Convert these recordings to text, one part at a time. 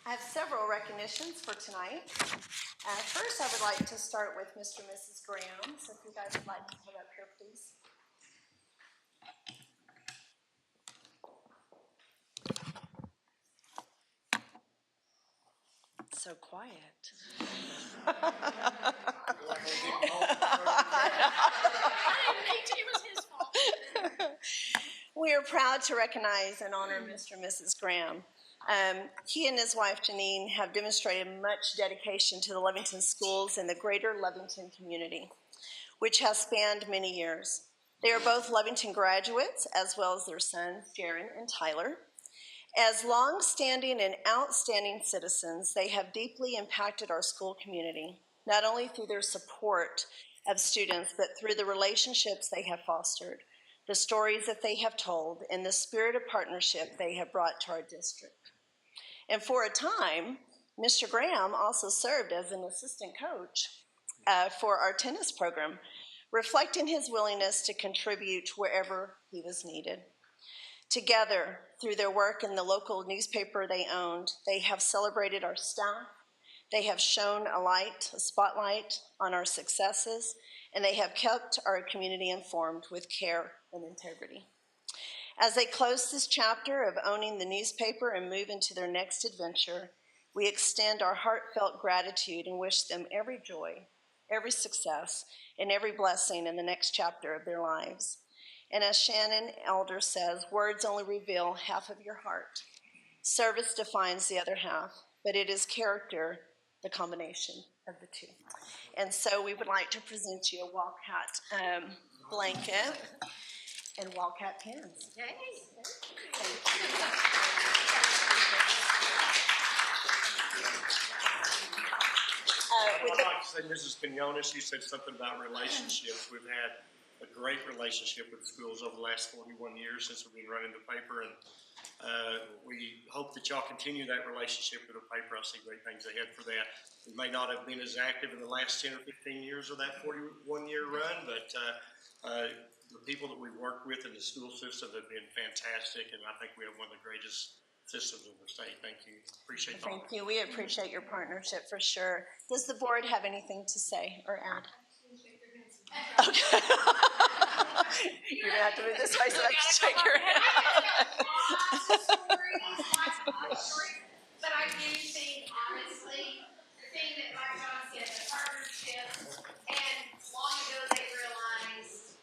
I have several recognitions for tonight. First, I would like to start with Mr. and Mrs. Graham. So if you guys would like to come up here, please. So quiet. We are proud to recognize and honor Mr. and Mrs. Graham. He and his wife Janine have demonstrated much dedication to the Lovington schools and the greater Lovington community, which has spanned many years. They are both Lovington graduates, as well as their sons, Jaron and Tyler. As long-standing and outstanding citizens, they have deeply impacted our school community, not only through their support of students, but through the relationships they have fostered, the stories that they have told, and the spirit of partnership they have brought to our district. And for a time, Mr. Graham also served as an assistant coach for our tennis program, reflecting his willingness to contribute wherever he was needed. Together, through their work in the local newspaper they owned, they have celebrated our staff, they have shone a spotlight on our successes, and they have kept our community informed with care and integrity. As they close this chapter of owning the newspaper and move into their next adventure, we extend our heartfelt gratitude and wish them every joy, every success, and every blessing in the next chapter of their lives. And as Shannon Elder says, words only reveal half of your heart. Service defines the other half, but it is character, the combination of the two. And so we would like to present you a Wildcat blanket and Wildcat pins. Yay. I'd like to say, Mrs. Quinones, you said something about relationships. We've had a great relationship with schools over the last 41 years since we've been running the paper, and we hope that y'all continue that relationship with the paper. I see great things ahead for that. We may not have been as active in the last 10 or 15 years of that 41-year run, but the people that we've worked with in the school system have been fantastic, and I think we have one of the greatest systems in the state. Thank you. Appreciate it. Thank you. We appreciate your partnership for sure. Does the board have anything to say or add? Okay. You're going to have to move this way so I can shake your hand. But I do think, honestly, the thing that like John said, the partnership, and long ago they realized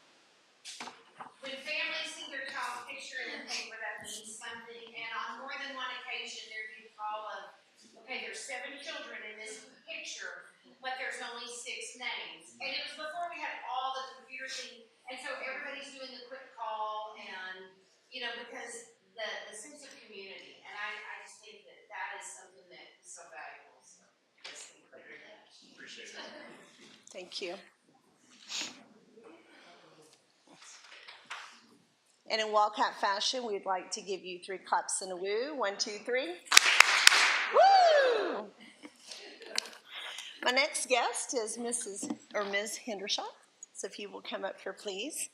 when families see their child's picture in the paper, that means something. And on more than one occasion, there'd be a call of, okay, there's 7 children in this picture, but there's only 6 names. And it was before we had all the computer thing, and so everybody's doing the quick call, and because the sense of community, and I just think that is something that is so valuable. So just think clear that. Appreciate it. Thank you. And in Wildcat fashion, we'd like to give you 3 claps and a woo. 1, 2, 3. Woo! My next guest is Ms. Hendershot. So if you will come up here, please.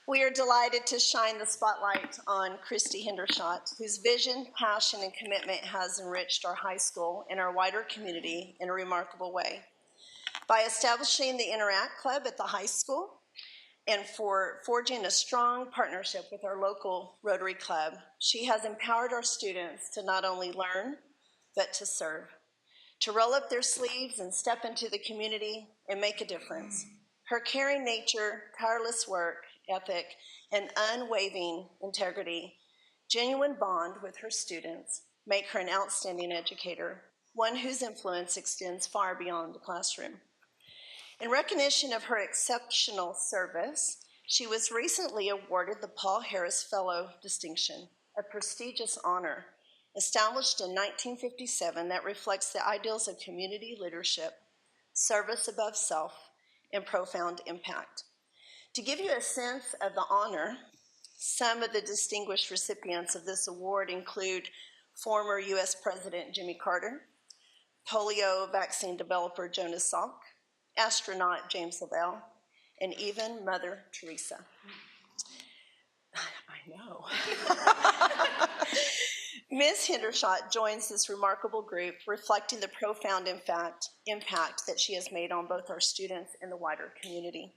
We are delighted to shine the spotlight on Christy Hendershot, whose vision, passion, and commitment has enriched our high school and our wider community in a remarkable way. By establishing the Interact Club at the high school and for forging a strong partnership with our local Rotary Club, she has empowered our students to not only learn, but to serve, to roll up their sleeves and step into the community and make a difference. Her caring nature, tireless work ethic, and unwavering integrity, genuine bond with her students make her an outstanding educator, one whose influence extends far beyond the classroom. In recognition of her exceptional service, she was recently awarded the Paul Harris Fellow Distinction, a prestigious honor established in 1957 that reflects the ideals of community leadership, service above self, and profound impact. To give you a sense of the honor, some of the distinguished recipients of this award include former U.S. President Jimmy Carter, polio vaccine developer Jonas Salk, astronaut James Lovell, and even Mother Teresa. I know. Ms. Hendershot joins this remarkable group, reflecting the profound impact that she has made on both our students and the wider community.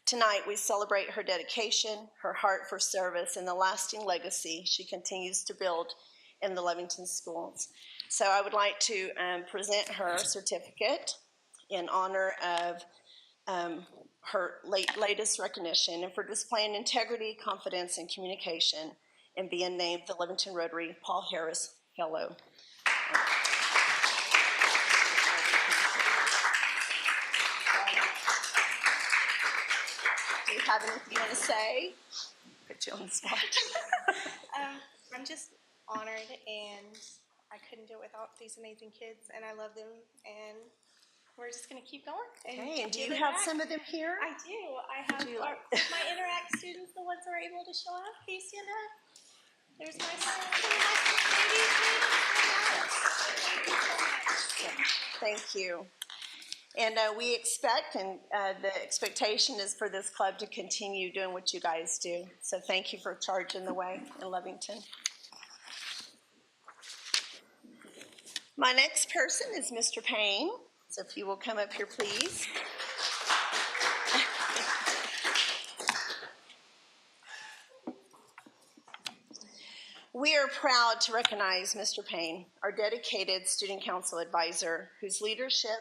Tonight, we celebrate her dedication, her heart for service, and the lasting legacy she continues to build in the Lovington schools. So I would like to present her certificate in honor of her latest recognition and for displaying integrity, confidence, and communication and being named the Lovington Rotary Paul Harris Fellow. Do you have anything you want to say? Put you on the spot. I'm just honored, and I couldn't do it without these amazing kids, and I love them, and we're just going to keep going. Okay, and do you have some of them here? I do. I have my Interact students, the ones that are able to show up. Can you stand up? There's my Thank you. And we expect, and the expectation is for this club to continue doing what you guys do. So thank you for charging the way in Lovington. My next person is Mr. Payne. So if you will come up here, please. We are proud to recognize Mr. Payne, our dedicated student council advisor, whose leadership,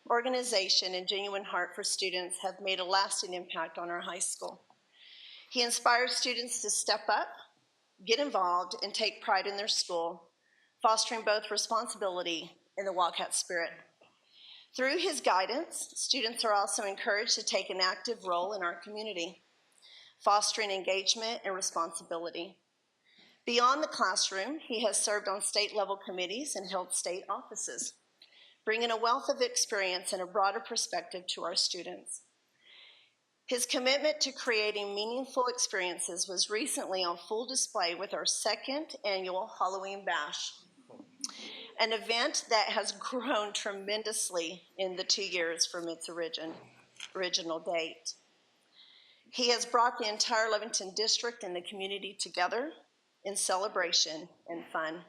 organization, and genuine heart for students have made a lasting impact on our high school. He inspires students to step up, get involved, and take pride in their school, fostering both responsibility and the Wildcat spirit. Through his guidance, students are also encouraged to take an active role in our community, fostering engagement and responsibility. Beyond the classroom, he has served on state-level committees and held state offices, bringing a wealth of experience and a broader perspective to our students. His commitment to creating meaningful experiences was recently on full display with our second annual Halloween Bash, an event that has grown tremendously in the 2 years from its original date. He has brought the entire Lovington district and the community together in celebration and fun.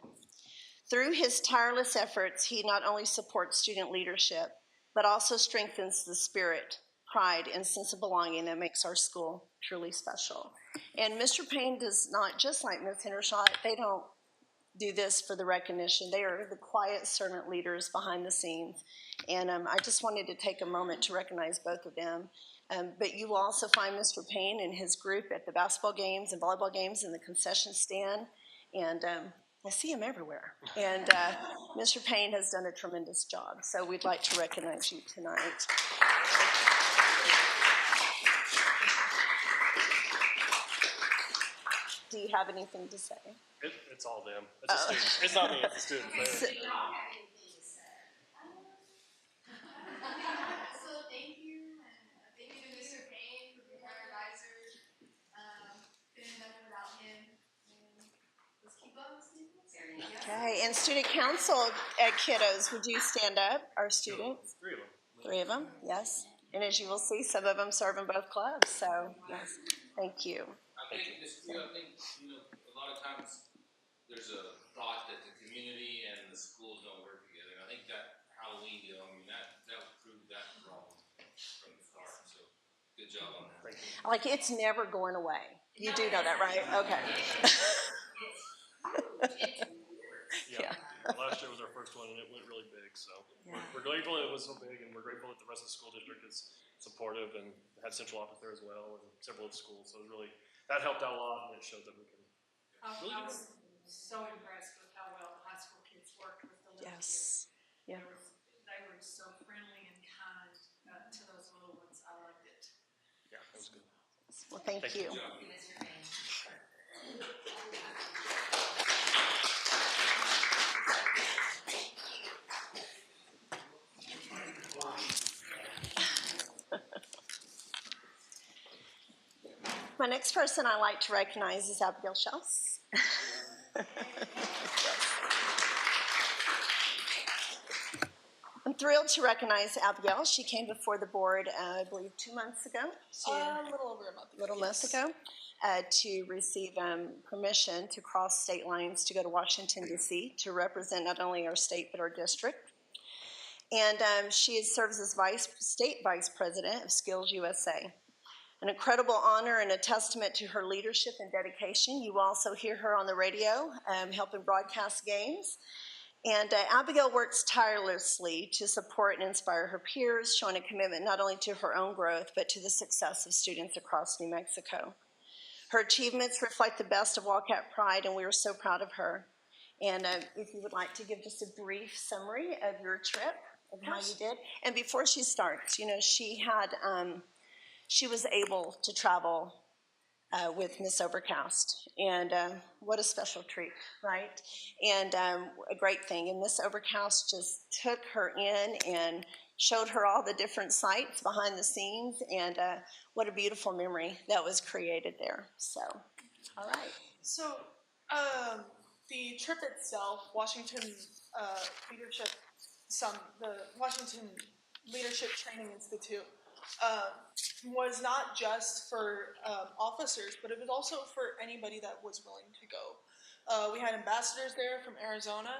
Through his tireless efforts, he not only supports student leadership, but also strengthens the spirit, pride, and sense of belonging that makes our school truly special. And Mr. Payne does not, just like Ms. Hendershot, they don't do this for the recognition. They are the quiet servant leaders behind the scenes. And I just wanted to take a moment to recognize both of them. But you will also find Mr. Payne and his group at the basketball games and volleyball games in the concession stand. And I see him everywhere. And Mr. Payne has done a tremendous job. So we'd like to recognize you tonight. Do you have anything to say? It's all them. It's a student. It's not me, it's the students. So thank you, and thank you to Mr. Payne for being our advisor. Couldn't have done it without him. And let's keep going, students. Okay, and student council kiddos, would you stand up, our students? Three of them. 3 of them, yes. And as you will see, some of them serve in both clubs, so yes, thank you. I think, a lot of times there's a thought that the community and the schools don't work together. I think that Halloween deal, that proved that wrong from the start. So good job on that. Like, it's never going away. You do know that, right? Okay. Yeah. Last year was our first one, and it went really big. So we're grateful it was so big, and we're grateful that the rest of the school district is supportive and had central office there as well, and several of the schools. So it really, that helped out a lot, and it showed that we can. I was so impressed with how well the high school kids worked with the little kids. Yeah. They were so friendly and kind to those little ones. I loved it. Yeah, that was good. Well, thank you. My next person I'd like to recognize is Abigail Schaus. I'm thrilled to recognize Abigail. She came before the board, I believe, 2 months ago. A little over a month ago. Month ago, to receive permission to cross state lines to go to Washington, D.C. to represent not only our state but our district. And she serves as state vice president of Skills USA. An incredible honor and a testament to her leadership and dedication. You will also hear her on the radio helping broadcast games. And Abigail works tirelessly to support and inspire her peers, showing a commitment not only to her own growth, but to the success of students across New Mexico. Her achievements reflect the best of Wildcat Pride, and we are so proud of her. And if you would like to give just a brief summary of your trip, of how you did. And before she starts, you know, she was able to travel with Miss Overcast, and what a special treat, right? And a great thing. And Miss Overcast just took her in and showed her all the different sights behind the scenes, and what a beautiful memory that was created there. So, all right. So, the trip itself, Washington Leadership the Washington Leadership Training Institute, was not just for officers, but it was also for anybody that was willing to go. We had ambassadors there from Arizona,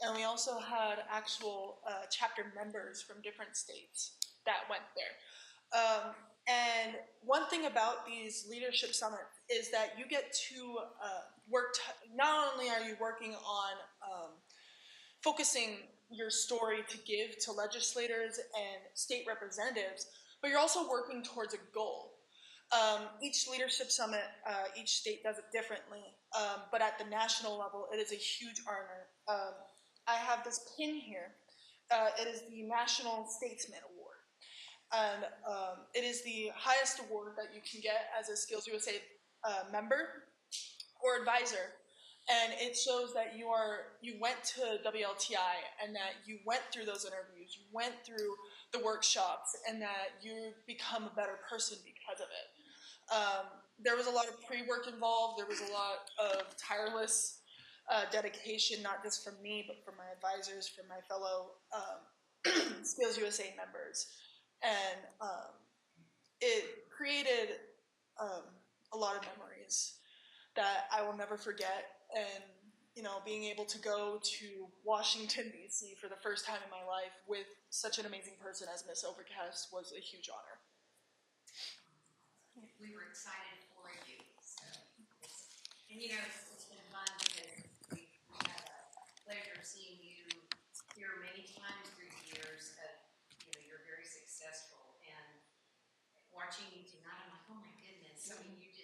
and we also had actual chapter members from different states that went there. And one thing about these leadership summits is that you get to work, not only are you working on focusing your story to give to legislators and state representatives, but you're also working towards a goal. Each leadership summit, each state does it differently, but at the national level, it is a huge honor. I have this pin here. It is the National Statesman Award, and it is the highest award that you can get as a Skills USA member or advisor. And it shows that you went to WLTI and that you went through those interviews, you went through the workshops, and that you become a better person because of it. There was a lot of pre-work involved. There was a lot of tireless dedication, not just from me, but from my advisors, from my fellow Skills USA members. And it created a lot of memories that I will never forget. And, you know, being able to go to Washington, D.C. for the first time in my life with such an amazing person as Miss Overcast was a huge honor. We were excited for you. So and, you know, it's been fun because we had a pleasure of seeing you here many times through the years. You know, you're very successful. And watching you tonight, I'm like, oh, my goodness. I mean, you've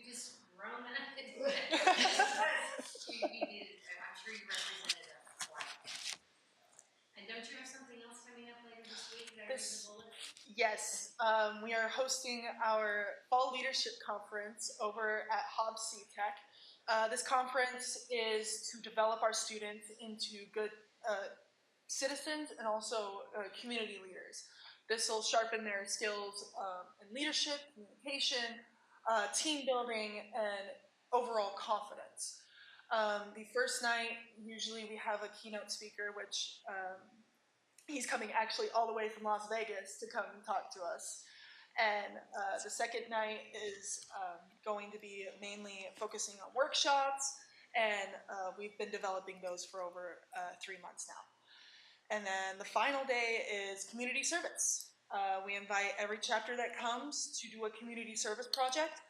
just grown up. You did. I'm sure you represented a flight. And don't you have something else coming up later this week? Yes, we are hosting our Fall Leadership Conference over at Hobbs CTEC. This conference is to develop our students into good citizens and also community leaders. This will sharpen their skills in leadership, communication, team building, and overall confidence. The first night, usually we have a keynote speaker, which he's coming actually all the way from Las Vegas to come and talk to us. And the second night is going to be mainly focusing on workshops, and we've been developing those for over 3 months now. And then the final day is community service. We invite every chapter that comes to do a community service project.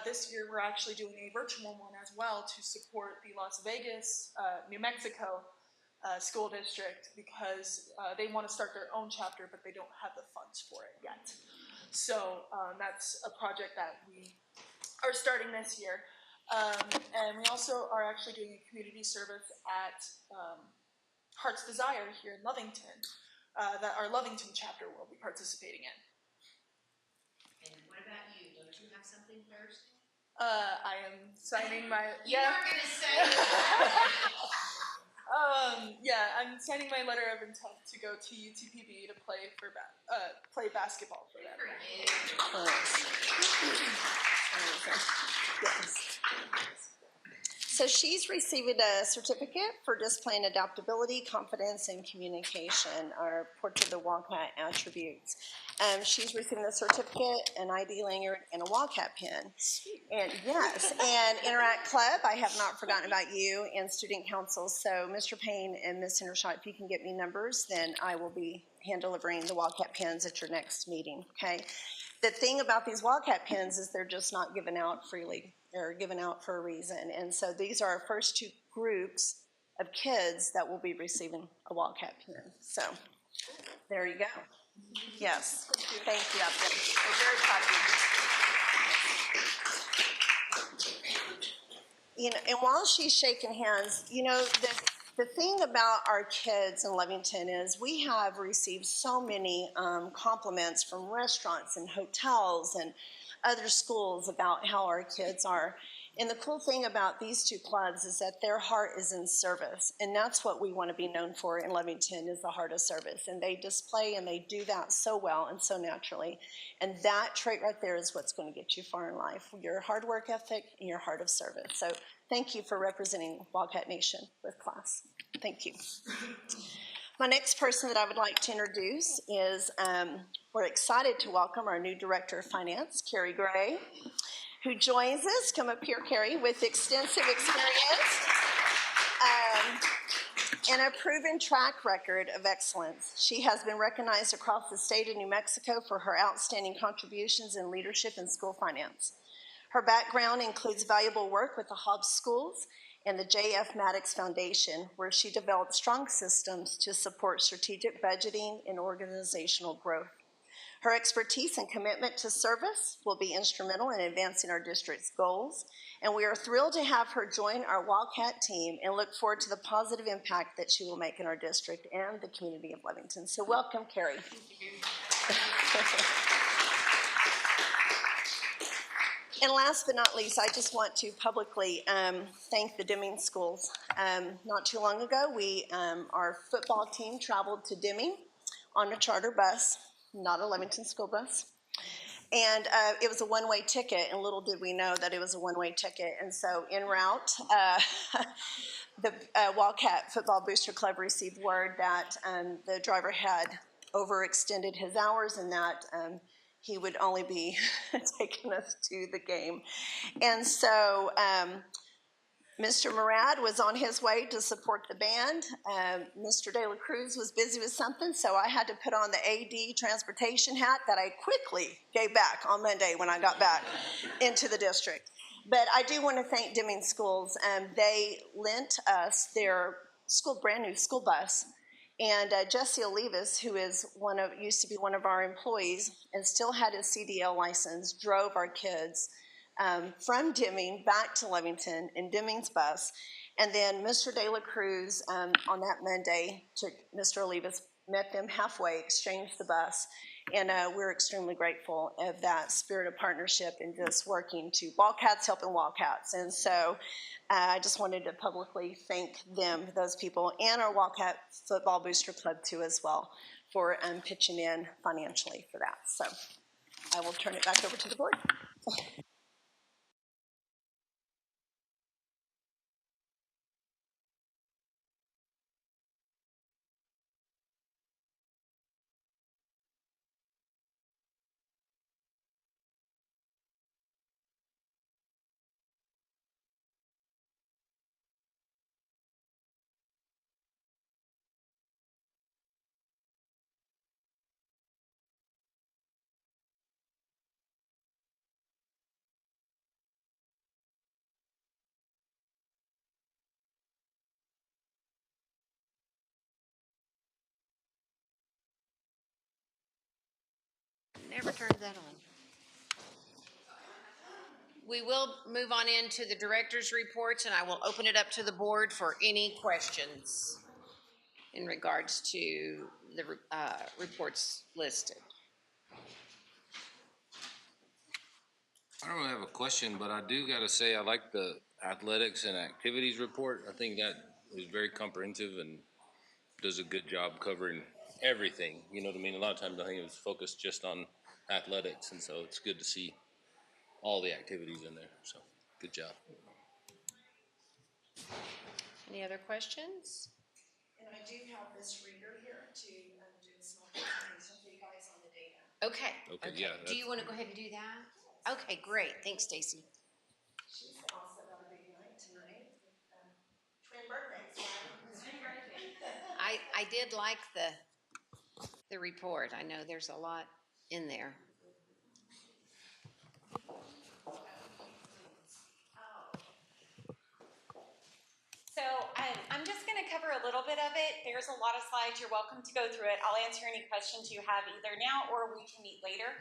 This year we're actually doing a virtual one as well to support the Las Vegas, New Mexico school district because they want to start their own chapter, but they don't have the funds for it yet. So that's a project that we are starting this year. And we also are actually doing a community service at Heart's Desire here in Lovington that our Lovington chapter will be participating in. And what about you? Don't you have something Thursday? I am signing my... You weren't going to say yeah, I'm signing my letter of intent to go to UTPB to play play basketball for them. So So she's receiving a certificate for displaying adaptability, confidence, and communication, our Portrait of the Wildcat attributes. She's receiving the certificate, an ID lanyard, and a Wildcat pin. And yes, and Interact Club, I have not forgotten about you, and Student Council. So Mr. Payne and Ms. Hendershot, if you can get me numbers, then I will be hand delivering the Wildcat pins at your next meeting, okay? The thing about these Wildcat pins is they're just not given out freely. They're given out for a reason. And so these are our first two groups of kids that will be receiving a Wildcat pin. So there you go. Yes. Thank you, Upton. We're very proud of you. You know, and while she's shaking hands, you know, the thing about our kids in Lovington is we have received so many compliments from restaurants and hotels and other schools about how our kids are. And the cool thing about these two clubs is that their heart is in service. And that's what we want to be known for in Lovington, is the heart of service. And they display and they do that so well and so naturally. And that trait right there is what's going to get you far in life, your hard work ethic and your heart of service. So thank you for representing Wildcat Nation with class. Thank you. My next person that I would like to introduce is, we're excited to welcome our new Director of Finance, Carrie Gray, who joins us. Come up here, Carrie, with extensive experience and a proven track record of excellence. She has been recognized across the state of New Mexico for her outstanding contributions in leadership and school finance. Her background includes valuable work with the Hobbs Schools and the J.F. Maddox Foundation, where she developed strong systems to support strategic budgeting and organizational growth. Her expertise and commitment to service will be instrumental in advancing our district's goals, and we are thrilled to have her join our Wildcat team and look forward to the positive impact that she will make in our district and the community of Lovington. So welcome, Carrie. And last but not least, I just want to publicly thank the Deming schools. Not too long ago, our football team traveled to Deming on a charter bus, not a Lovington school bus. And it was a one-way ticket, and little did we know that it was a one-way ticket. And so en route, the Wildcat Football Booster Club received word that the driver had overextended his hours and that he would only be taking us to the game. And so Mr. Murad was on his way to support the band. Mr. De La Cruz was busy with something, so I had to put on the AD transportation hat that I quickly gave back on Monday when I got back into the district. But I do want to thank Deming Schools. They lent us their brand new school bus. And Jesse Olivas, who is used to be one of our employees and still had his CDL license, drove our kids from Deming back to Lovington in Deming's bus. And then Mr. De La Cruz on that Monday took Mr. Olivas, met them halfway, exchanged the bus. And we're extremely grateful of that spirit of partnership and just working to Wildcats helping Wildcats. And so I just wanted to publicly thank them, those people, and our Wildcat Football Booster Club too as well for pitching in financially for that. So I will turn it back over to the board. Never turned that on. We will move on into the director's reports, and I will open it up to the board for any questions in regards to the reports listed. I don't have a question, but I do gotta say, I like the athletics and activities report. I think that is very comprehensive and does a good job covering everything. You know what I mean? A lot of times I think it was focused just on athletics, and so it's good to see all the activities in there. So good job. Any other questions? And I do have this reader here to do a small presentation for you guys on the data. Okay. Okay, yeah, Do you want to go ahead and do that? Okay, great. Thanks, Stacy. She's also got a big night tonight. Twin birthdays, right? I did like the report. I know there's a lot in there. So I'm just going to cover a little bit of it. There's a lot of slides. You're welcome to go through it. I'll answer any questions you have either now or we can meet later.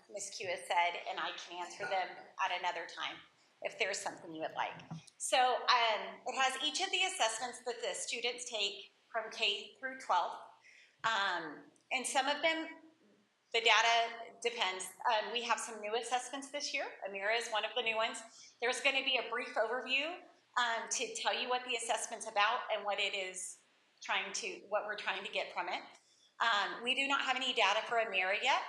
Ms. Q has said, and I can answer them at another time if there's something you would like. So it has each of the assessments that the students take from K through 12. And some of them, the data depends. We have some new assessments this year. Amira is one of the new ones. There's going to be a brief overview to tell you what the assessment's about and what it is what we're trying to get from it. We do not have any data for Amira yet.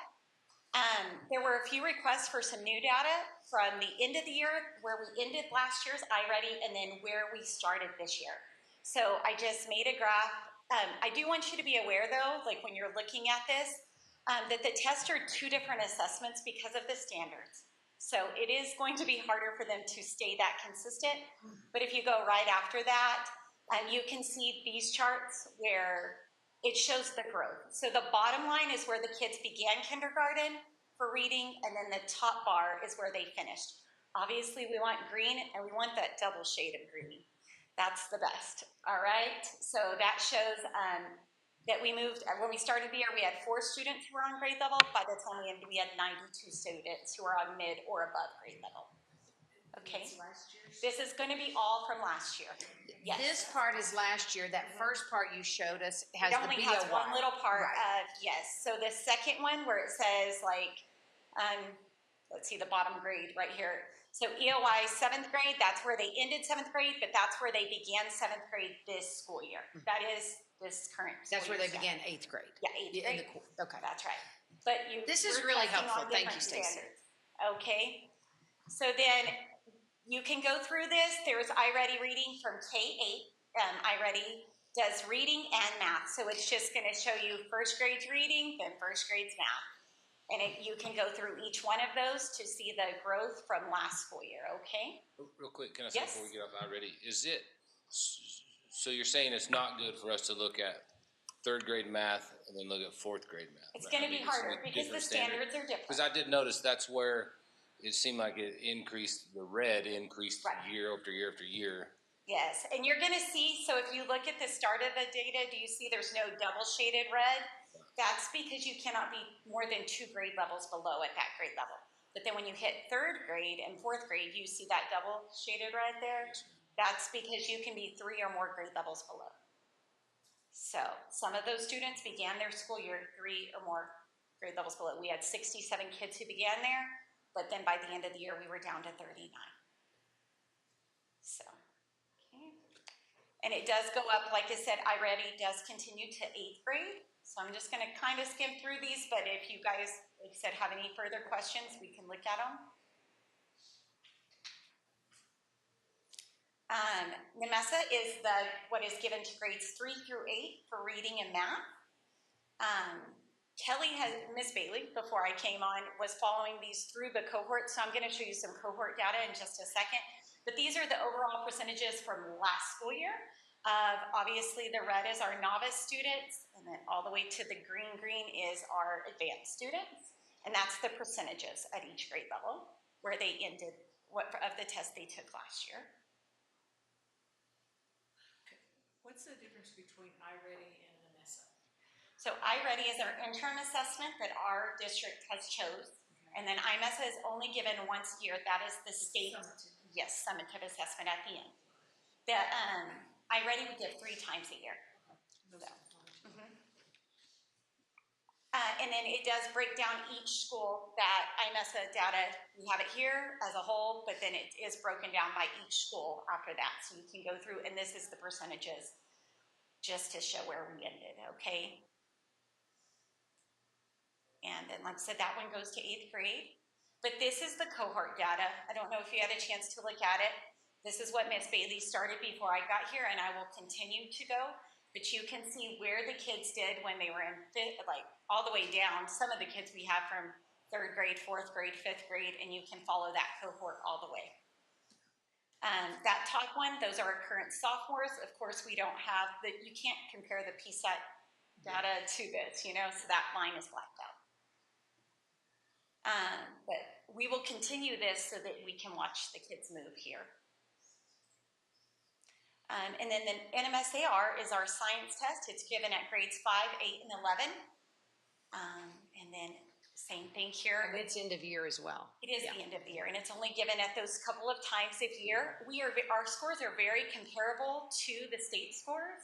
There were a few requests for some new data from the end of the year, where we ended last year's iReady, and then where we started this year. So I just made a graph. I do want you to be aware, though, like when you're looking at this, that the tests are two different assessments because of the standards. So it is going to be harder for them to stay that consistent. But if you go right after that, you can see these charts where it shows the growth. So the bottom line is where the kids began kindergarten for reading, and then the top bar is where they finished. Obviously, we want green, and we want that double shade of green. That's the best, all right? So that shows that we moved, when we started the year, we had 4 students who were on grade level. By the time we ended, we had 92 students who were on mid or above grade level. Okay, this is going to be all from last year. Yes. This part is last year. That first part you showed us has it the only BOY. has one little part Right. of, yes. So the second one where it says like, let's see the bottom grade right here. So EOI 7th grade, that's where they ended 7th grade, but that's where they began 7th grade this school year. That is this current school That's where year they began 8th grade. Yeah, 8th grade. Okay. That's right. But This is we're really testing helpful. on Thank you, different Stacey. standards. Okay. So then you can go through this. There's iReady reading from K-8. iReady does reading and math. So it's just going to show you first grade's reading, then first grade's math. And you can go through each one of those to see the growth from last school year, okay? Real quick, can I say Yes. before we get off already, so you're saying it's not good for us to look at 3rd grade math and then look at 4th grade math? It's right? going to I mean, be harder because the different standards are different. Because I did notice that's where it seemed like it increased, the red increased Right. year after year after year. Yes, and you're going to see, so if you look at the start of the data, do you see there's no double shaded red? That's because you cannot be more than 2 grade levels below at that grade level. But then when you hit 3rd grade and 4th grade, you see that double shaded red there? Yes, That's because you can be 3 or more grade levels below. So some of those students began their school year 3 or more grade levels below. We had 67 kids who began there, but then by the end of the year, we were down to 39. So, okay. And it does go up, like I said, iReady does continue to 8th grade. So I'm just going to kind of skim through these, but if you guys, like I said, have any further questions, we can look at them. NMESA is what is given to grades 3 through 8 for reading and math. Ms. Bailey, before I came on, was following these through the cohort, so I'm going to show you some cohort data in just a second. But these are the overall percentages from last school year. Obviously, the red is our novice students, and then all the way to the green is our advanced students. And that's the percentages at each grade level where they ended of the test they took last year. What's the difference between iReady and NMESA? So iReady is our interim assessment that our district has chose. And then IMESA is only given once a year. That is the state, yes, summative assessment at the end. The iReady we give 3 times a year. So, and then it does break down each school. That IMESA data, we have it here as a whole, but then it is broken down by each school after that. So you can go through, and this is the percentages just to show where we ended, okay? And then, like I said, that one goes to 8th grade. But this is the cohort data. I don't know if you had a chance to look at it. This is what Miss Bailey started before I got here, and I will continue to go. But you can see where the kids did when they were in fifth, like all the way down. Some of the kids we have from 3rd grade, 4th grade, 5th grade, and you can follow that cohort all the way. That top one, those are our current sophomores. Of course, we don't have you can't compare the PSAT data to this, so that line is blacked out. But we will continue this so that we can watch the kids move here. And then the NMSAR is our science test. It's given at grades 5, 8, and 11. And then same thing here. And it's end of year as well. It is the end of the year, and it's only given at those couple of times a year. Our scores are very comparable to the state scores.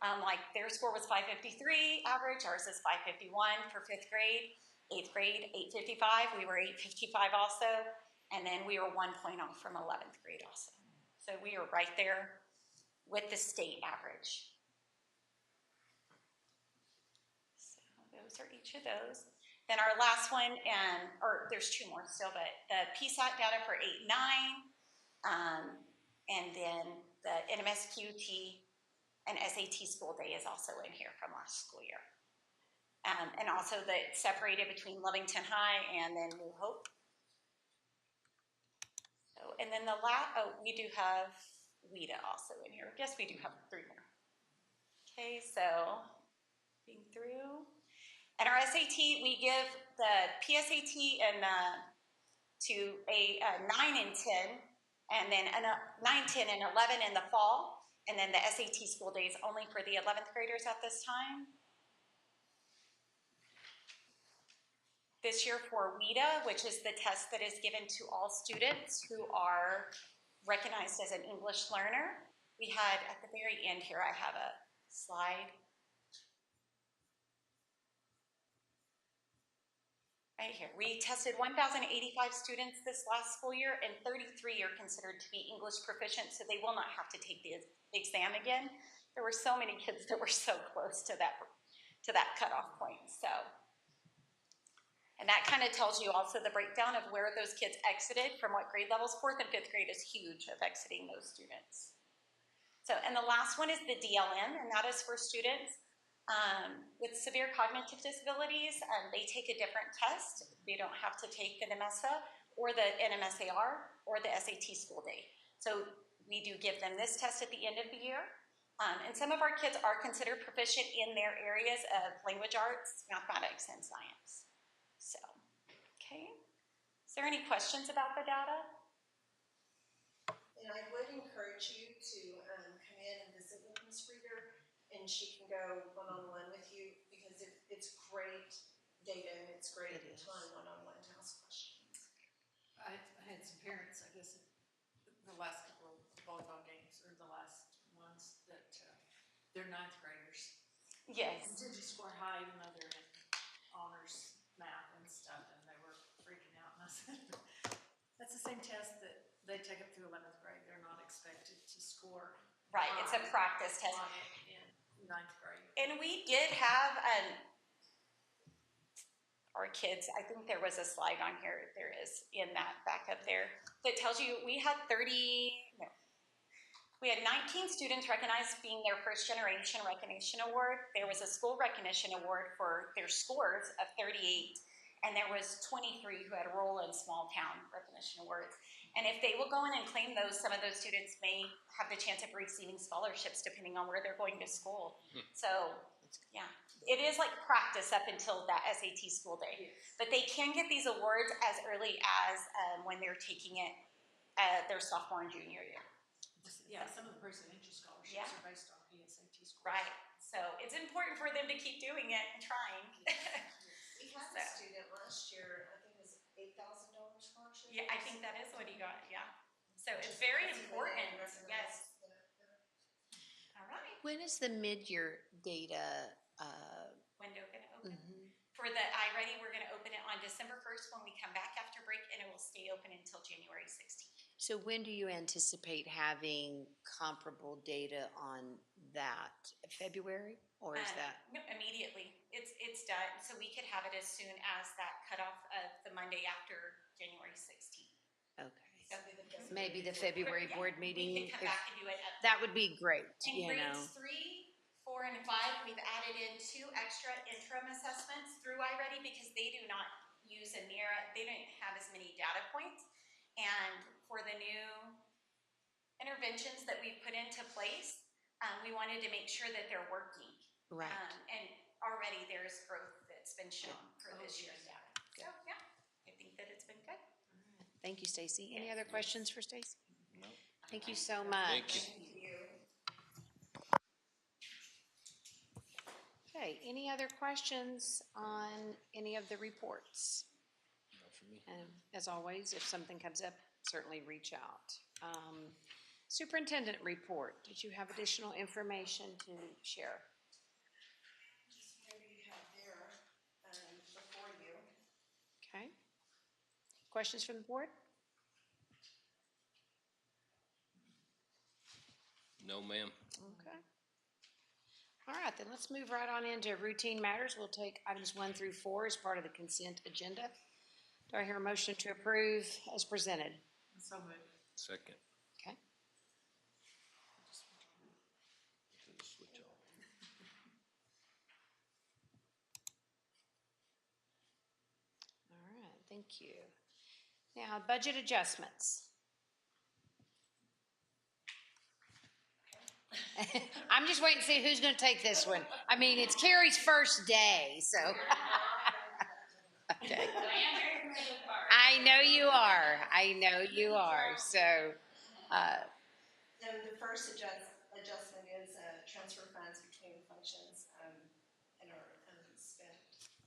Like their score was 553 average, ours is 551 for 5th grade, 8th grade, 855. We were 855 also, and then we were 1 point off from 11th grade also. So we are right there with the state average. So those are each of those. Then our last one, or there's 2 more still, but the PSAT data for 8, 9, and then the NMSQT and SAT school day is also in here from last school year. And also the separated between Lovington High and then New Hope. So, and then we do have WIDA also in here. Yes, we do have 3 more. Okay, so being through. And our SAT, we give the PSAT and to a 9 and 10, and then 9, 10, and 11 in the fall, and then the SAT school day is only for the 11th graders at this time. This year for WIDA, which is the test that is given to all students who are recognized as an English learner. We had, at the very end here, I have a slide. Right here, we tested 1,085 students this last school year, and 33 are considered to be English proficient, so they will not have to take the exam again. There were so many kids that were so close to that cutoff point, so. And that kind of tells you also the breakdown of where those kids exited from what grade levels. 4th and 5th grade is huge of exiting those students. So, and the last one is the DLM, and that is for students with severe cognitive disabilities. They take a different test. They don't have to take the NMSA or the NMSAR or the SAT school day. So we do give them this test at the end of the year. And some of our kids are considered proficient in their areas of language arts, mathematics, and science. So, okay. Is there any questions about the data? And I would encourage you to come in and visit with Ms. Reader, and she can go one-on-one with you, because it's great data and it's great time one-on-one to ask questions. I had some parents, I guess, the last couple of volleyball games, or the last ones, that they're 9th graders. Yes. And did you score high even though they're in honors math and stuff, and they were freaking out. And I said, that's the same test that they take up through 11th grade. They're not expected to score. Right, it's a practice test. In 9th grade. And we did have our kids, I think there was a slide on here, there is in that back up there, that tells you we had 19 students recognized being their first generation recognition award. There was a school recognition award for their scores of 38, and there was 23 who had a role in small town recognition awards. And if they will go in and claim those, some of those students may have the chance of receiving scholarships depending on where they're going to school. So, yeah, it is like practice up until that SAT school day. But they can get these awards as early as when they're taking it their sophomore and junior year. Yeah, some of the presidential scholarships are based on PSAT scores. Right. So it's important for them to keep doing it and trying. We had a student last year, I think it was $8,000 scholarship. Yeah, I think that is what he got, yeah. So it's very important, yes. All right. When is the mid-year data? Window gonna open? For the iReady, we're gonna open it on December 1st when we come back after break, and it will stay open until January 16th. So when do you anticipate having comparable data on that? February, or is that? No, immediately. It's done. So we could have it as soon as that cutoff of the Monday after January 16th. Okay. maybe the February board meeting. We could come back and do it. That would be great, In you know. grades 3, 4, and 5, we've added in 2 extra interim assessments through iReady because they do not use they don't have as many data points. And for the new interventions that we've put into place, we wanted to make sure that they're working. Right. And already there's growth that's been shown for this year's data. So yeah, I think that it's been good. Thank you, Stacy. Any other questions for Stacy? No. Thank you so much. Thank you. Okay, any other questions on any of the reports? Not for me. And as always, if something comes up, certainly reach out. Superintendent report, did you have additional information to share? Just whatever you have there before you. Okay. Questions from the board? No, ma'am. Okay. All right, then let's move right on into routine matters. We'll take items 1 through 4 as part of the consent agenda. Do I hear a motion to approve as presented? So moved. Second. Okay. Switch off. All right, thank you. Now, budget adjustments. I'm just waiting to see who's going to take this one. I mean, it's Carrie's first day, so. Okay. I know you are. I know you are. So. The first adjustment is transfer funds between functions in our spend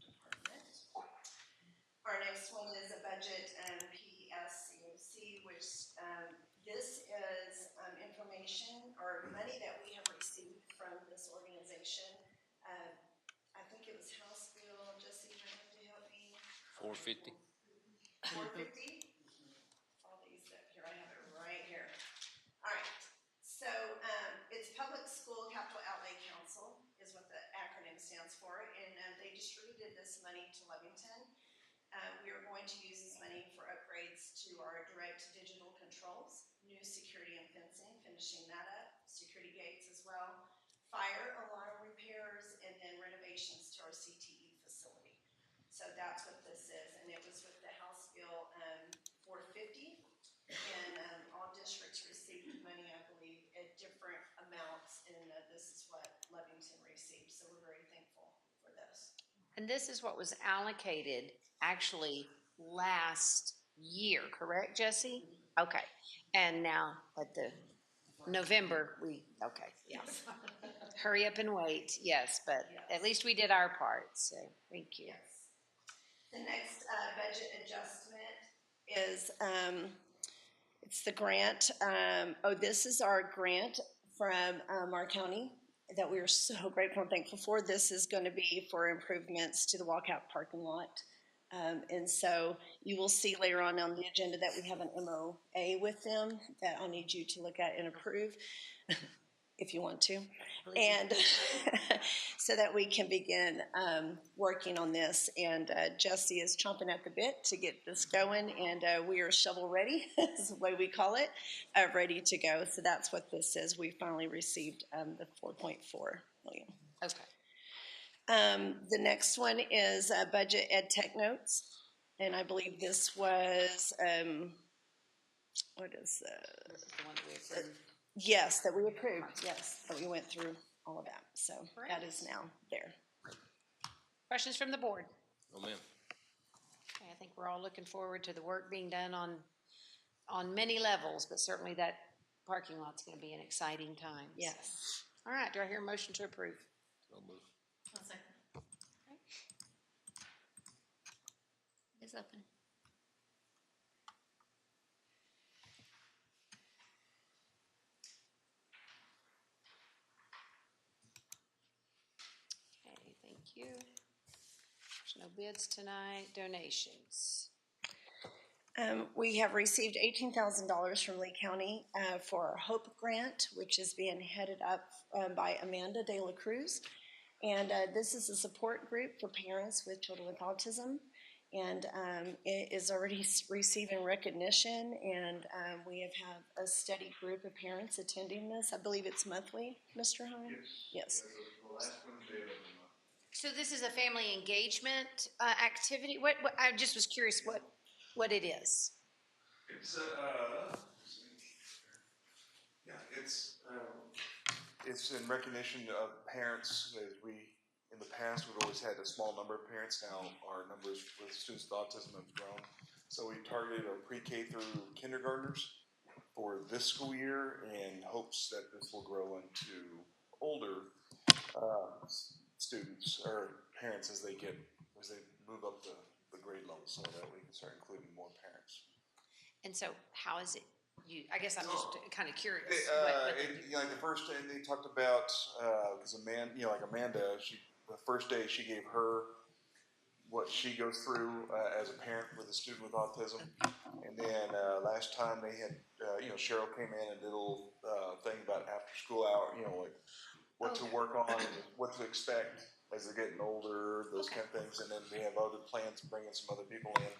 department. Our next one is a budget PSCOC, which this is information or money that we have received from this organization. I think it was House Bill, Jesse, you might have to help me. 450. 450? All these up here, I have it right here. All right, so it's Public School Capital Outlay Council is what the acronym stands for, and they distributed this money to Levington. We are going to use this money for upgrades to our direct digital controls, new security and fencing, finishing that up, security gates as well, fire alarm repairs, and then renovations to our CTE facility. So that's what this is, and it was with the House Bill 450, and all districts received money, I believe, at different amounts, and this is what Levington received, so we're very thankful for this. And this is what was allocated actually last year, correct, Jesse? Okay. And now at the November, yes. Hurry up and wait, yes, but at least we did our part, so thank you. Yes. The next budget adjustment is, it's the grant. This is our grant from our county that we are so grateful and thankful for. This is going to be for improvements to the walkout parking lot. And so you will see later on the agenda that we have an MOA with them that I'll need you to look at and approve if you want to. And so that we can begin working on this. And Jesse is chomping at the bit to get this going. And we are shovel ready, is the way we call it, ready to go. So that's what this is. We finally received the $4.4 million. Okay. The next one is budget ed tech notes, and I believe this was what is This is the one that we approved. yes, that we approved. Yes, that we went through all of that. So that is now there. Questions from the board? No, ma'am. Okay, I think we're all looking forward to the work being done on many levels, but certainly that parking lot's going to be an exciting time. Yes. All right. Do I hear a motion to approve? No move. One second. It's open. Okay, thank you. There's no bids tonight. Donations. We have received $18,000 from Lee County for our HOPE grant, which is being headed up by Amanda De La Cruz. And this is a support group for parents with children with autism. and it is already receiving recognition, and we have had a steady group of parents attending this. I believe it's monthly, Mr. Hine? Yes. The last Wednesday of every month. So this is a family engagement activity. What I just was curious what it is. It's it's in recognition of parents. As we in the past we've always had a small number of parents. Now our numbers with students with autism have grown. So we targeted our pre-K through kindergartners for this school year in hopes that this will grow into older students or parents as they move up the grade level, so that we can start including more parents. And so, how is it? I guess I'm just kind of curious. Like the first day they talked about, because Amanda, the first day she gave her what she goes through as a parent with a student with autism, and then last time they had, Cheryl came in and did a little thing about after school hour, like what to work on and what to expect as they're getting older, those kind of things, and then we have other plans bringing some other people in.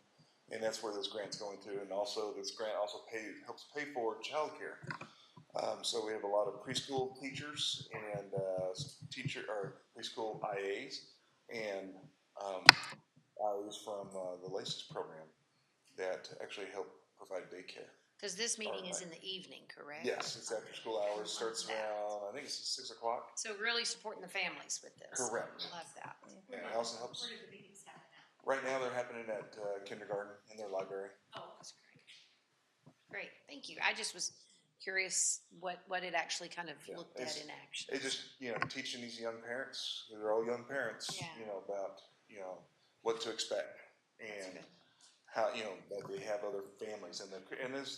And that's where this grant's going to, and also this grant also helps pay for childcare. So we have a lot of preschool teachers and preschool IAs and IAs from the LACES program that actually help provide daycare. Because this meeting is in the evening, correct? Yes, it's after school hours. Starts around, I think it's 6 o'clock. So really supporting the families with this. Correct. Love that. And it also helps. Where do the meetings happen at? Right now they're happening at kindergarten in their library. Oh, That's great. Great, thank you. I just was curious what it actually kind of looked at in action. It's just, teaching these young parents, they're all young parents, about, what to expect and how, that they have other families. And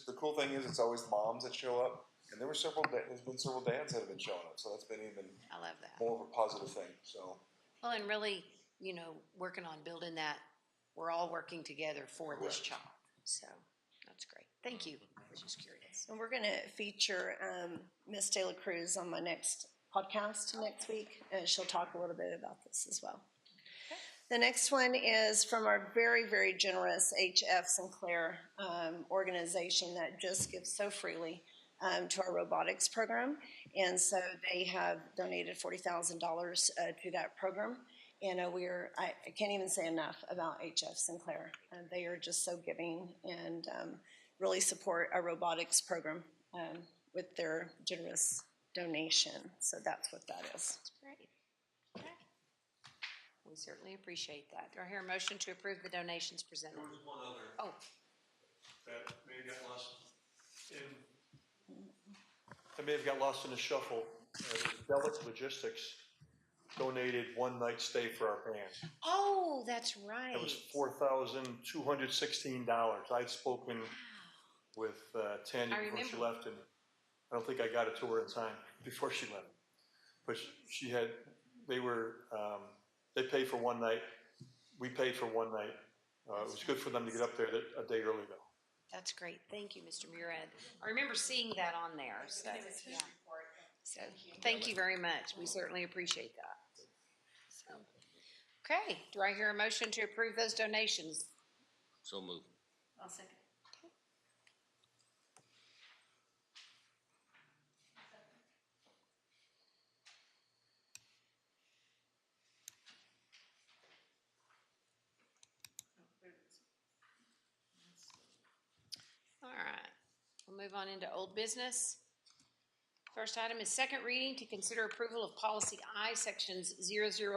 the cool thing is it's always moms that show up. And there's been several dads that have been showing up. So that's been even I love that. more of a positive thing. So. Well, and really, working on building that, we're all working together for this child. So that's great. Thank you. I was just curious. And we're going to feature Miss Taylor Cruz on my next podcast next week, and she'll talk a little bit about this as well. The next one is from our very, very generous HF Sinclair organization that just gives so freely to our robotics program. And so they have donated $40,000 to that program. And I can't even say enough about HF Sinclair. They are just so giving and really support our robotics program with their generous donation. So that's what that is. That's great. Okay. We certainly appreciate that. Do I hear a motion to approve the donations presented? There was one other. Oh. That may have got lost in the shuffle. Delic Logistics donated one night stay for our band. Oh, that's right. It was $4,216. I'd spoken with Tanya before she left, and I don't think I got it to her in time before she left. But they paid for one night. We paid for one night. It was good for them to get up there a day early, though. That's great. Thank you, Mr. Murad. I remember seeing that on there. So, yeah. So thank you very much. We certainly appreciate that. So, okay. Do I hear a motion to approve those donations? So moved. I'll second. All right. We'll move on into old business. First item is second reading to consider approval of policy I, sections 0050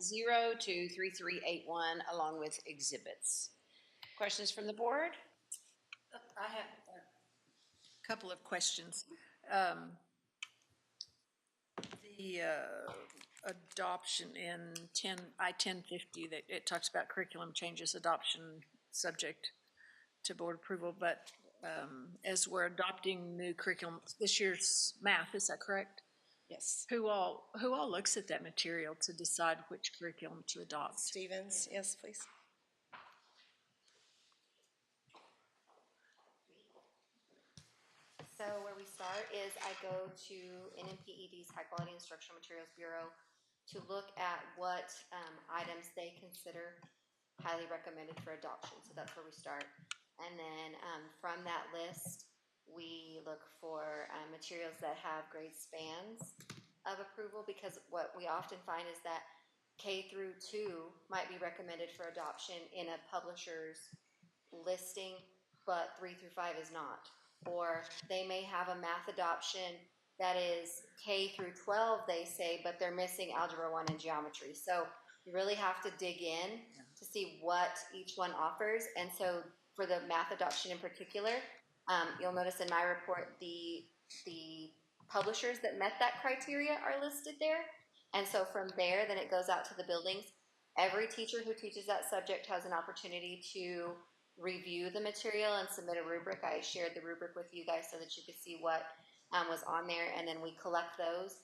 to 3381, along with exhibits. Questions from the board? I have a couple of questions. The adoption in I-1050, that it talks about curriculum changes, adoption subject to board approval, but as we're adopting new curriculum, this year's math, is that correct? Yes. Who all looks at that material to decide which curriculum to adopt? Stevens, yes, please. So where we start is I go to NMPED's High Quality Instructional Materials Bureau to look at what items they consider highly recommended for adoption. So that's where we start. And then from that list, we look for materials that have grade spans of approval, because what we often find is that K through 2 might be recommended for adoption in a publisher's listing, but 3 through 5 is not. Or they may have a math adoption that is K through 12, they say, but they're missing Algebra 1 and Geometry. So you really have to dig in to see what each one offers. And so for the math adoption in particular, you'll notice in my report, the publishers that met that criteria are listed there. And so from there, then it goes out to the buildings. Every teacher who teaches that subject has an opportunity to review the material and submit a rubric. I shared the rubric with you guys so that you could see what was on there, and then we collect those.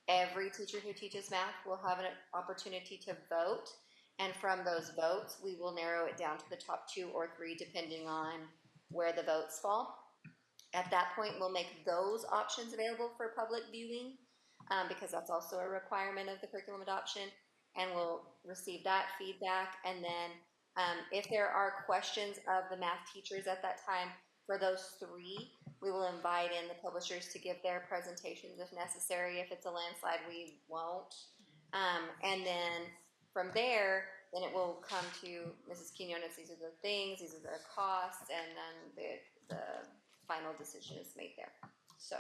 Every teacher who teaches math will have an opportunity to vote, and from those votes, we will narrow it down to the top 2 or 3, depending on where the votes fall. At that point, we'll make those options available for public viewing, because that's also a requirement of the curriculum adoption, and we'll receive that feedback. And then if there are questions of the math teachers at that time, for those 3, we will invite in the publishers to give their presentations if necessary. If it's a landslide, we won't. And then from there, then it will come to Mrs. Quinones. These are the things, these are the costs, and then the final decision is made there. So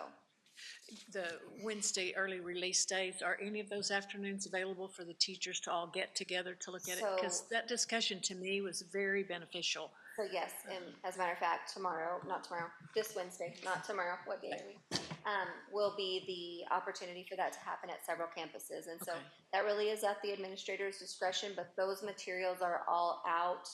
The Wednesday early release days, are any of those afternoons available for the teachers to all get together to look at it? Because that discussion to me was very beneficial. So yes, and as a matter of fact, this Wednesday, not tomorrow, what day are we? Will be the opportunity for that to happen at several campuses. And so that really is at the administrator's discretion, but those materials are all out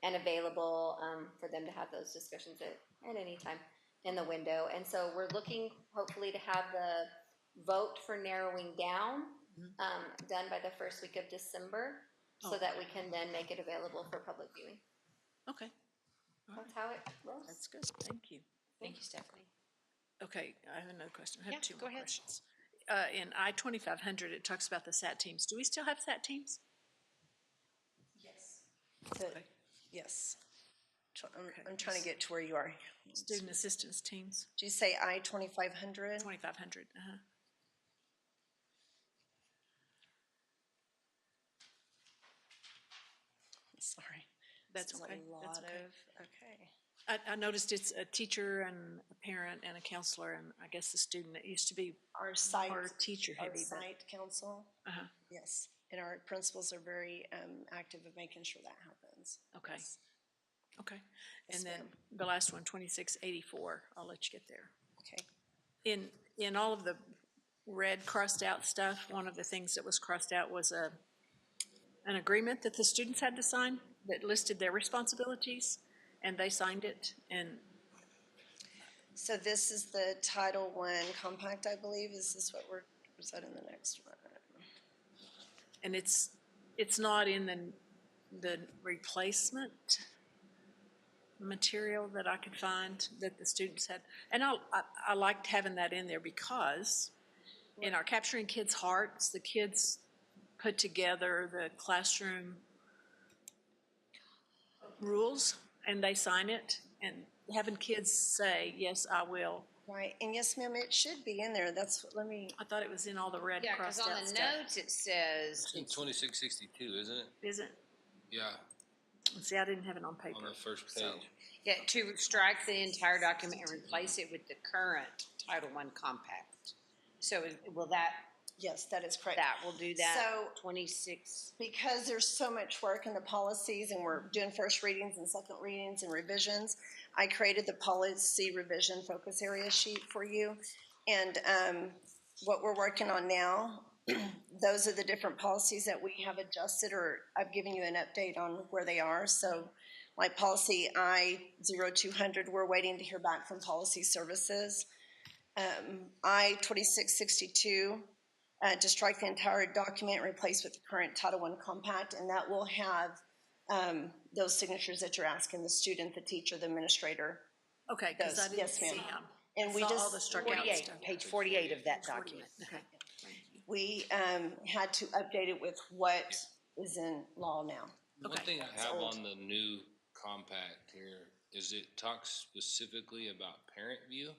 and available for them to have those discussions at any time in the window. And so we're looking hopefully to have the vote for narrowing down done by the first week of December, so that we can then make it available for public viewing. Okay. That's how it rolls. That's good. Thank you. Thank you, Stephanie. Okay, I have another question. I have two go more ahead. questions. In I-2500, it talks about the SAT teams. Do we still have SAT teams? Yes. I'm trying to get to where you are. Student assistance teams? Did you say I-2500? 2500, Sorry. That's Still okay. A lot That's okay. of, okay. I noticed it's a teacher and a parent and a counselor and I guess the student. It used to be Our site, more teacher our heavy. site council, yes. And our principals are very active of making sure that happens. Okay. Yes. Okay. Yes, And then ma'am. the last one, 2684. I'll let you get there. Okay. In all of the red crossed out stuff, one of the things that was crossed out was an agreement that the students had to sign that listed their responsibilities, and they signed it. And so this is the Title I compact, I believe. Is this what was that in the next one? and it's not in the replacement material that I could find that the students had. And I liked having that in there because in our Capturing Kids' Hearts, the kids put together the classroom rules and they sign it, and having kids say, yes, I will. Right, and yes, ma'am, it should be in there. That's what, I thought it was in all the red Yeah, because crossed on out the stuff. notes it says, It's in 2662, isn't it? Is it? Yeah, See, I didn't have it on paper. on the first page. yeah, to strike the entire document and replace it with the current Title I compact. So will that, yes, that is correct. that will do that, So- 26? Because there's so much work in the policies and we're doing first readings and second readings and revisions, I created the policy revision focus area sheet for you. And what we're working on now, those are the different policies that we have adjusted, or I've given you an update on where they are. So like policy I-0200, we're waiting to hear back from policy services. I-2662, to strike the entire document and replace with the current Title I compact, and that will have those signatures that you're asking, the student, the teacher, the administrator. Okay, because I didn't Yes, see ma'am. them. And I we saw all just, the struck out 48, stuff. page 48 of that document. Okay. we had to update it with what is in law now. One thing I have on the new compact here is it talks specifically about parent view.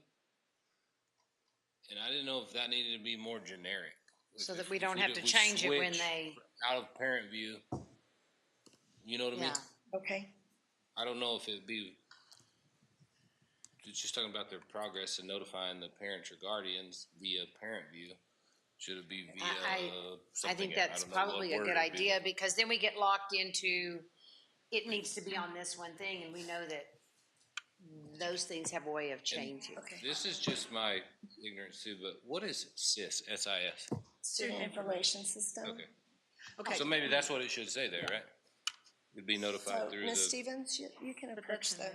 And I didn't know if that needed to be more generic. So that we don't have to change it when they. Out of parent view, you know what I mean? Okay. I don't know if it'd be, it's just talking about their progress and notifying the parents or guardians via parent view. Should it be via something? I think that's probably a good idea, because then we get locked into, it needs to be on this one thing, and we know that those things have a way of changing. Okay. This is just my ignorance too, but what is SIS, S-I-S? Student Information System. Okay. Okay. So maybe that's what it should say there, right? You'd be notified So, through the. Ms. Stevens, you can approach the.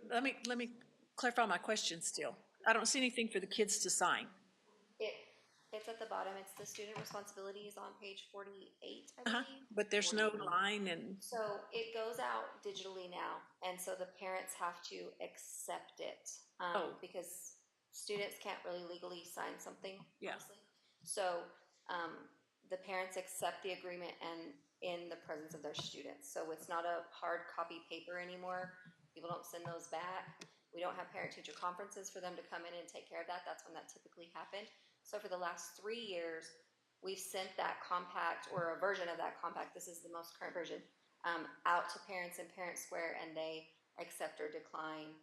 Let me clarify my question still. I don't see anything for the kids to sign. It's at the bottom. It's the student responsibilities on page 48, I believe. But there's no line and. So it goes out digitally now, and so the parents have to accept it. Because students can't really legally sign something, honestly. So the parents accept the agreement and in the presence of their students. So it's not a hard copy paper anymore. People don't send those back. We don't have parent-teacher conferences for them to come in and take care of that. That's when that typically happened. So for the last 3 years, we've sent that compact, or a version of that compact, this is the most current version, out to parents in Parent Square, and they accept or decline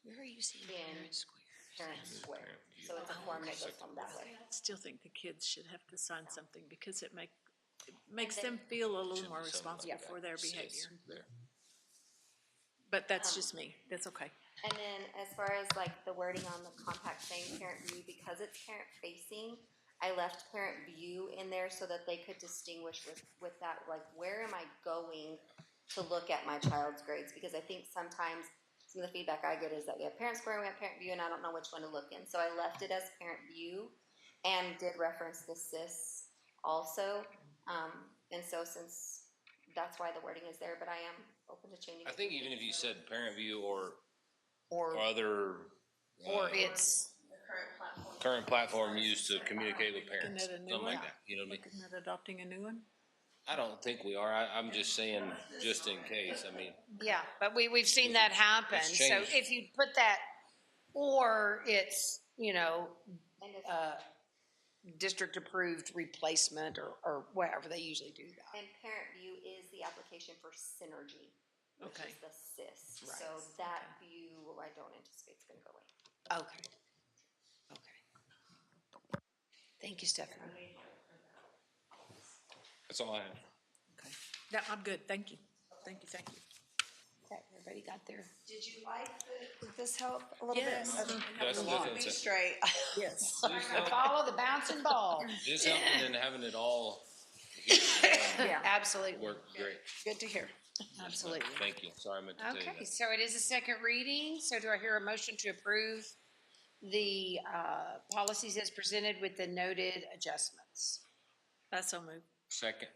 Where are you seeing Parent Square? Parent Square. So it's a form that goes on that way. I still think the kids should have to sign something, because it makes them feel a little more responsible for their behavior. But that's just me. That's okay. And then as far as like the wording on the compact saying parent view, because it's parent facing, I left parent view in there so that they could distinguish with that, like, where am I going to look at my child's grades? Because I think sometimes some of the feedback I get is that we have Parent Square, we have parent view, and I don't know which one to look in. So I left it as parent view and did reference the SIS also. And so since that's why the wording is there, but I am open to changing it. I think even if you said parent view or other. Or it's. Current platform used to communicate with parents, something like that, you know what I mean? Looking at adopting a new one? I don't think we are, I'm just saying, just in case, I mean. Yeah, but we've seen that happen. So if you put that, or it's, district approved replacement or whatever, they usually do that. And parent view is the application for Synergy, which is the SIS. Right. So that view, I don't anticipate it's gonna go away. Okay. Thank you, Stephanie. That's all I have. Okay. Yeah, I'm good. Thank you. Okay, Everybody got there? Did you like did this help a little bit? That's Walk me straight. Yes. Follow the bouncing ball. Just helping and having it all. Yeah, absolutely. Work great. Good to hear. Absolutely. Thank you. Sorry, I meant to tell you Okay, that. so it is a second reading. So do I hear a motion to approve the policies as presented with the noted adjustments? That's so moved. Second.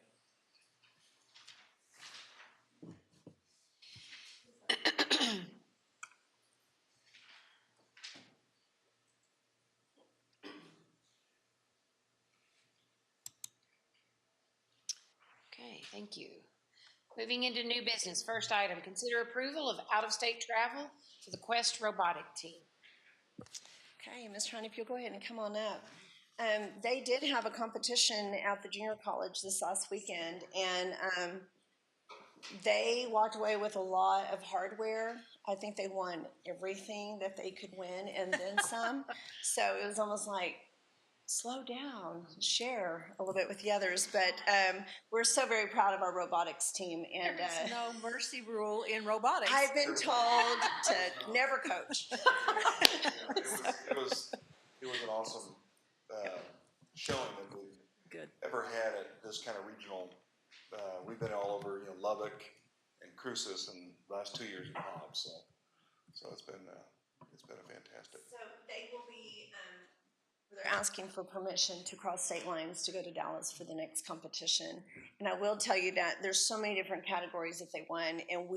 Okay, thank you. Moving into new business. First item, consider approval of out-of-state travel for the Quest robotic team. Okay, Ms. Tron, if you'll go ahead and come on up. They did have a competition at the junior college this last weekend, and they walked away with a lot of hardware. I think they won everything that they could win and then some. So it was almost like, slow down, share a little bit with the others. But we're so very proud of our robotics team. And There's no mercy rule in robotics. I've been told to never coach. It was an awesome showing that we've ever had at this kind of regional. We've been all over, Lubbock and Cruces, and the last 2 years in Hobbs. So it's been a fantastic. So they will be. They're asking for permission to cross state lines to go to Dallas for the next competition. And I will tell you that there's so many different categories that they won, and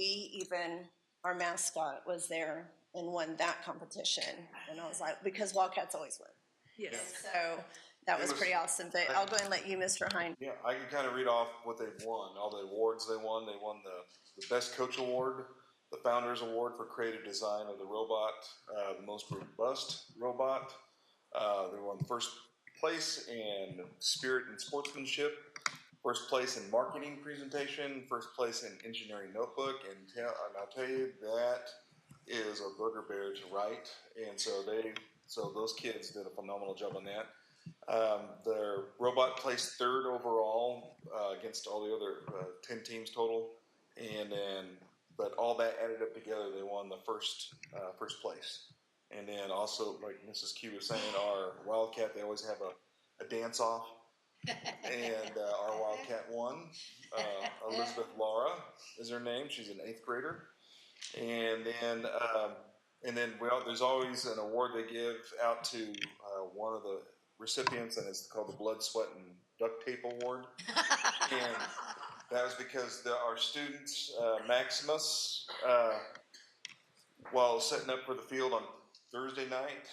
our mascot was there and won that competition. And I was like, because Wildcats always win. Yes. So That was pretty awesome, but I'll go and let you, Mr. Hine. Yeah, I can kind of read off what they've won, all the awards they won. They won the Best Coach Award, the Founders Award for Creative Design of the Robot, the Most Robust Robot. They won first place in Spirit and Sportsmanship, first place in Marketing Presentation, first place in Engineering Notebook, and I'll tell you, that is a booger bear to write, and so those kids did a phenomenal job on that. Their robot placed third overall against all the other 10 teams total, but all that added up together, they won the first place. And then also, like Mrs. Q was saying, our Wildcat, they always have a dance off, and our Wildcat won. Elizabeth Laura is her name. She's an 8th grader, and then there's always an award they give out to one of the recipients, and it's called the Blood, Sweat, and Duct Tape Award. And that was because our students, Maximus, while setting up for the field on Thursday night,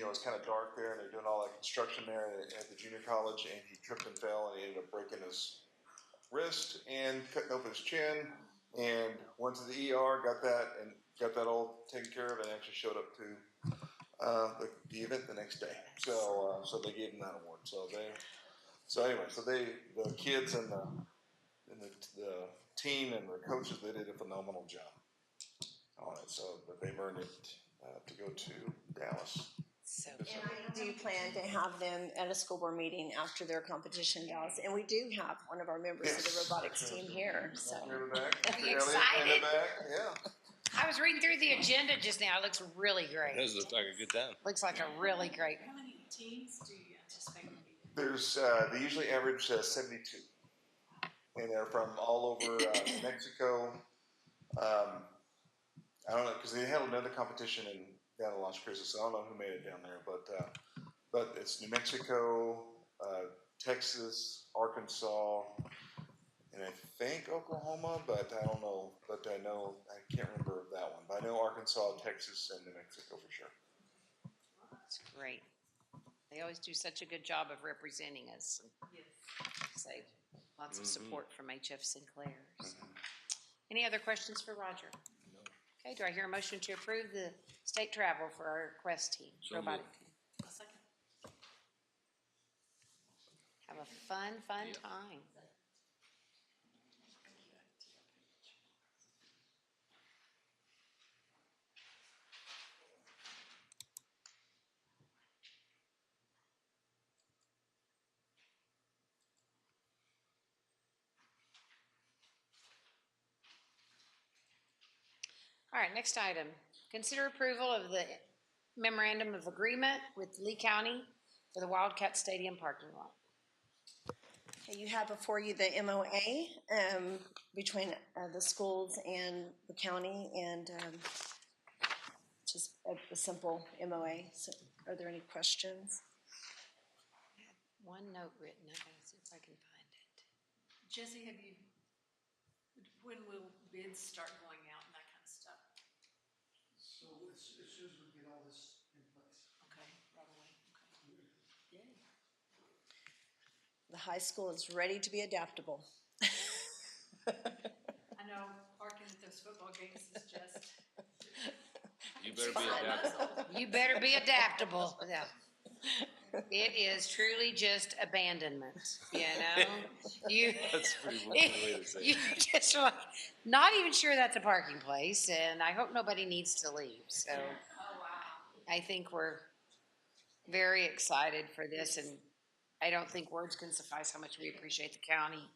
it's kind of dark there, and they're doing all that construction there at the junior college, and he tripped and fell, and he ended up breaking his wrist and cutting open his chin, and went to the ER, got that all taken care of, and actually showed up to the event the next day. So they gave him that award. The kids and the team and the coaches, they did a phenomenal job on it. But they've earned it to go to Dallas. So, and I do plan to have them at a school board meeting after their competition gals, and we do have one of our members of the robotics team here. So, in the back. Are you excited? In the back, yeah. I was reading through the agenda just now. It looks really great. This looks like a good time. Looks like a really great. How many teams do you anticipate will be there? There's they usually average 72, and they're from all over Mexico. I don't know, because they held another competition down in Las Cruces. So I don't know who made it down there, but it's New Mexico, Texas, Arkansas, and I think Oklahoma, but I don't know. But I can't remember that one. But I know Arkansas, Texas, and New Mexico for sure. That's great. They always do such a good job of representing us. Yes. Say lots of support from HF Sinclair. So. Any other questions for Roger? No. Okay, do I hear a motion to approve the state travel for our Quest team, robotic team? A second. Have a fun time. All right, next item. Consider approval of the memorandum of agreement with Lee County for the Wildcat Stadium parking lot. Okay, you have before you the MOA between the schools and the county, and just a simple MOA. So, are there any questions? I had one note written. I gotta see if I can find it. Jesse, when will bids start going out and that kind of stuff? So as soon as we get all this in place. Okay, right away, okay. Yay. The high school is ready to be adaptable. I know parking at those football games is just. You better be adaptable. You better be adaptable. Yeah. It is truly just abandonment, you know? That's a pretty way to say it. You just are like, not even sure that's a parking place, and I hope nobody needs to leave. So I think we're very excited for this, and I don't think words can suffice how much we appreciate the county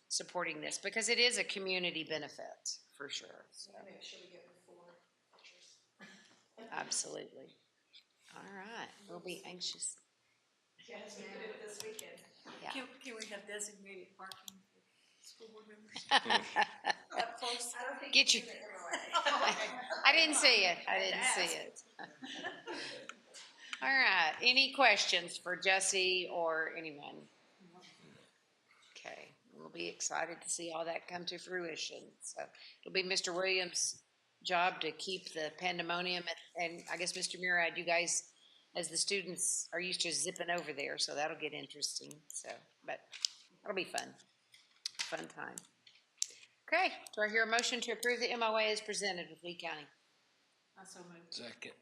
supporting this, because it is a community benefit, for sure. So. Make sure we get before pictures. Absolutely. All right, we'll be anxious. Yes, we did it this weekend. Yeah. Can we have designated parking for school board members? Up close? I don't think. Get you. I didn't see it. I didn't see it. All right. Any questions for Jesse or anyone? Okay. We'll be excited to see all that come to fruition. So it'll be Mr. Williams' job to keep the pandemonium. And I guess, Mr. Murad, you guys as the students are used to zipping over there, so that'll get interesting, so, but that'll be fun, fun time. Okay, do I hear a motion to approve the MOA as presented with Lee County? I so moved. Second.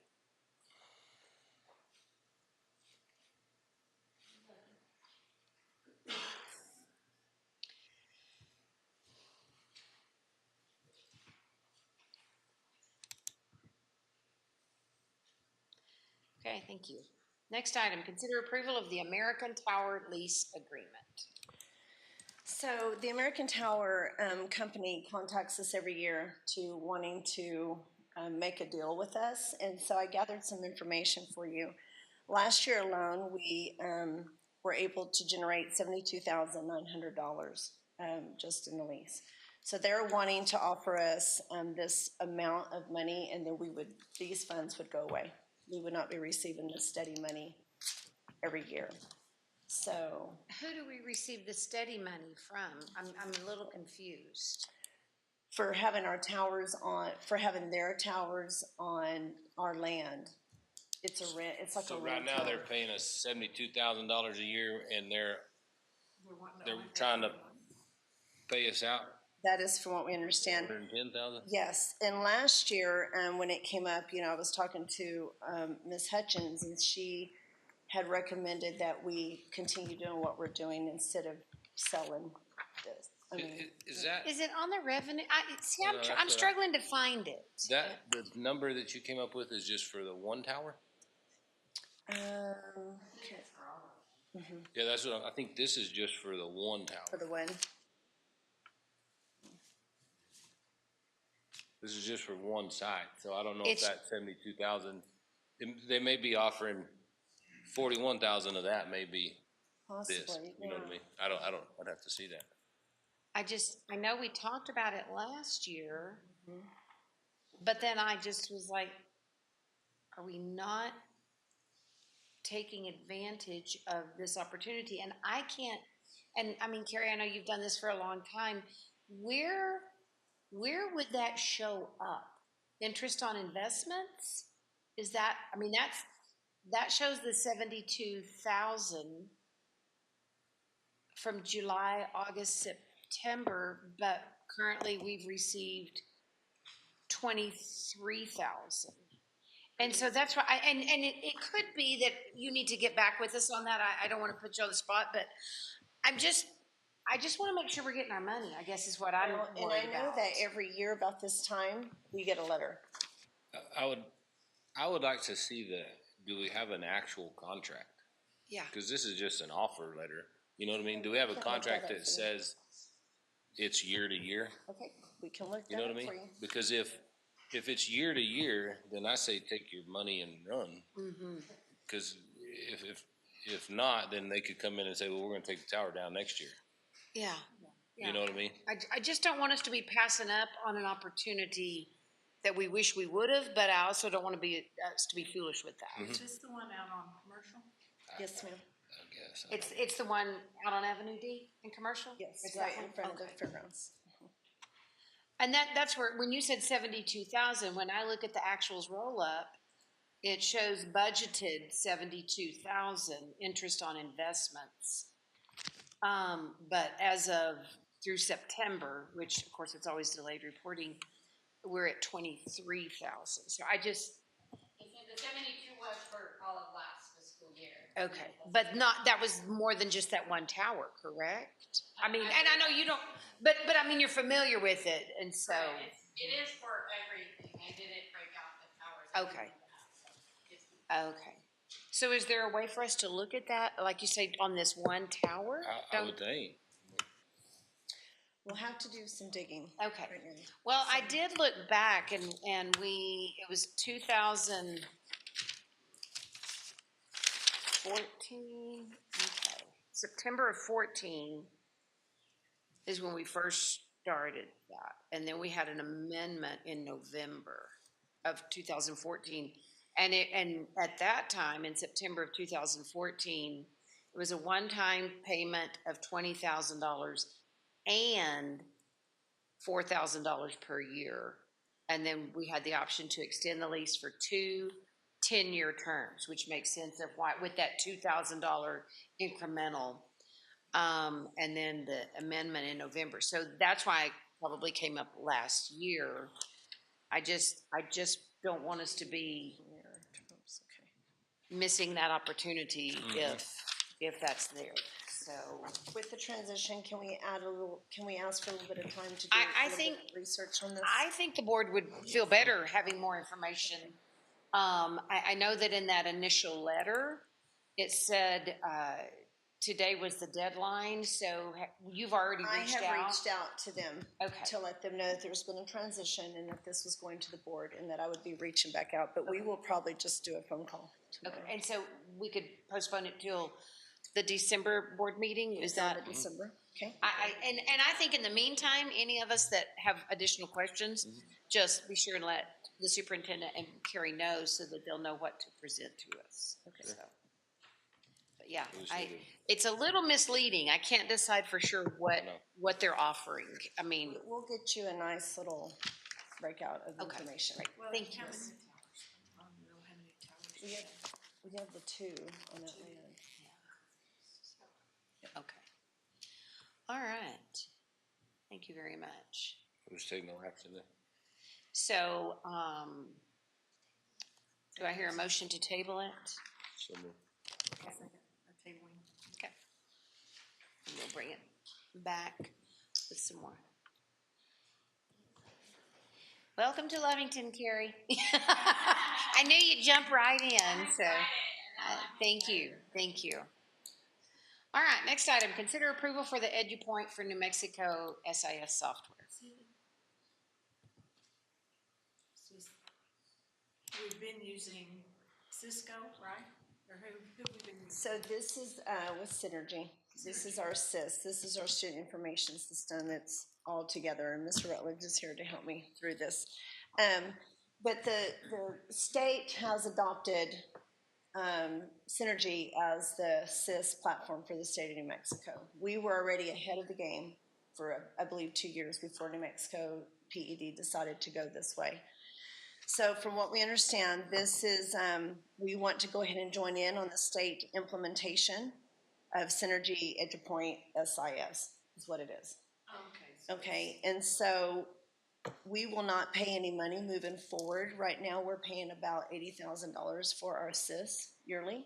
Okay, thank you. Next item, consider approval of the American Tower lease agreement. So the American Tower company contacts us every year to wanting to make a deal with us, and so I gathered some information for you. Last year alone, we were able to generate $72,900 just in the lease. So they're wanting to offer us this amount of money, and then these funds would go away. We would not be receiving this steady money every year. So who do we receive the steady money from? I'm a little confused. For having our towers on, for having their towers on our land, it's a rent. It's like so a right rent. now they're paying us $72,000 a year, and they're trying to pay us out. That is from what we understand. 110,000. Yes, and last year when it came up, I was talking to Ms. Hutchins, and she had recommended that we continue doing what we're doing instead of selling this. I mean, Is it on the revenue? No, I'm struggling to find it. the number that you came up with is just for the one tower? okay. Yeah, that's what I think. This is just for the one tower. For the one. This is just for one site, so I don't know if that 72,000. They may be offering 41,000 of that. May be possibly, this. You know what I mean? I don't. I'd have to see that. I know we talked about it last year, but then I just was like, are we not taking advantage of this opportunity? And I can't, and I mean, Carrie, I know you've done this for a long time. Where would that show up? Interest on investments? Is that, I mean, that shows the 72,000 from July, August, September, but currently we've received 23,000. And so that's why, and it could be that you need to get back with us on that. I don't want to put you on the spot, but I just want to make sure we're getting our money, I guess is what I'm worried about. And I know that every year about this time, we get a letter. I would like to see do we have an actual contract? Yeah. Because this is just an offer letter. You know what I mean? Do we have a contract that says it's year to year? Okay, we can look that up. You know what I mean? For you. Because if it's year to year, then I say take your money and run. Because if not, then they could come in and say, well, we're going to take the tower down next year. Yeah. You know what I mean? I just don't want us to be passing up on an opportunity that we wish we would have, but I also don't want to be foolish with that. Is this the one out on Commercial? Yes, ma'am. I guess. It's the one out on Avenue D in Commercial? Yes, It's right that in front one? of the fairgrounds. And that's where, when you said 72,000, when I look at the actuals roll up, it shows budgeted 72,000 interest on investments. But as of through September, which of course it's always delayed reporting, we're at 23,000. So I just. The 72 was for all of last fiscal year. Okay, but that was more than just that one tower, correct? I mean, and I know you don't, but I mean, you're familiar with it, and so. Right. It is for everything. I didn't break out the towers. Okay. Okay. So is there a way for us to look at that, like you say, on this one tower? I would think. We'll have to do some digging. Okay. Well, I did look back, and it was 2014. Okay. September of 14 is when we first started that, and then we had an amendment in November of 2014, and at that time in September of 2014, it was a one-time payment of $20,000 and $4,000 per year, and then we had the option to extend the lease for 2 10-year terms, which makes sense of why, with that $2,000 incremental, and then the amendment in November. So that's why it probably came up last year. I just don't want us to be missing that opportunity if that's there. So with the transition, can we ask for a little bit of time to do I think research on this? I think the board would feel better having more information. I know that in that initial letter, it said today was the deadline, so you've already reached out? I have reached out to them to Okay. let them know that there's been a transition and that this was going to the board and that I would be reaching back out, but we will probably just do a phone call tomorrow. Okay, and so we could postpone it till the December board meeting, is that? December, okay. And I think in the meantime, any of us that have additional questions, just be sure and let the superintendent and Carrie know so that they'll know what to present to us. Okay. So, but yeah, it's a little misleading. I can't decide for sure what they're offering. I mean, we'll get you a nice little breakout of information. Right. Well, Thank you. how many towers? I don't know how many towers. We have the 2 on that land. Okay. All right. Thank you very much. We'll just take no action then. So, do I hear a motion to table it? So moved. Okay. And we'll bring it back with some more. Welcome to Lovington, Carrie. I knew you'd jump right in, so thank you. Thank you. All right, next item, consider approval for the EduPoint for New Mexico SIS software. We've been using Cisco, right? Or who have we been using? So this is with Synergy. This is our SIS. This is our student information system. It's all together, and Mr. Rutledge is here to help me through this. But the state has adopted Synergy as the SIS platform for the state of New Mexico. We were already ahead of the game for, I believe, 2 years before New Mexico PED decided to go this way. So from what we understand, this is, we want to go ahead and join in on the state implementation of Synergy EduPoint SIS is what it is. Okay. Okay, and so we will not pay any money moving forward. Right now, we're paying about $80,000 for our SIS yearly.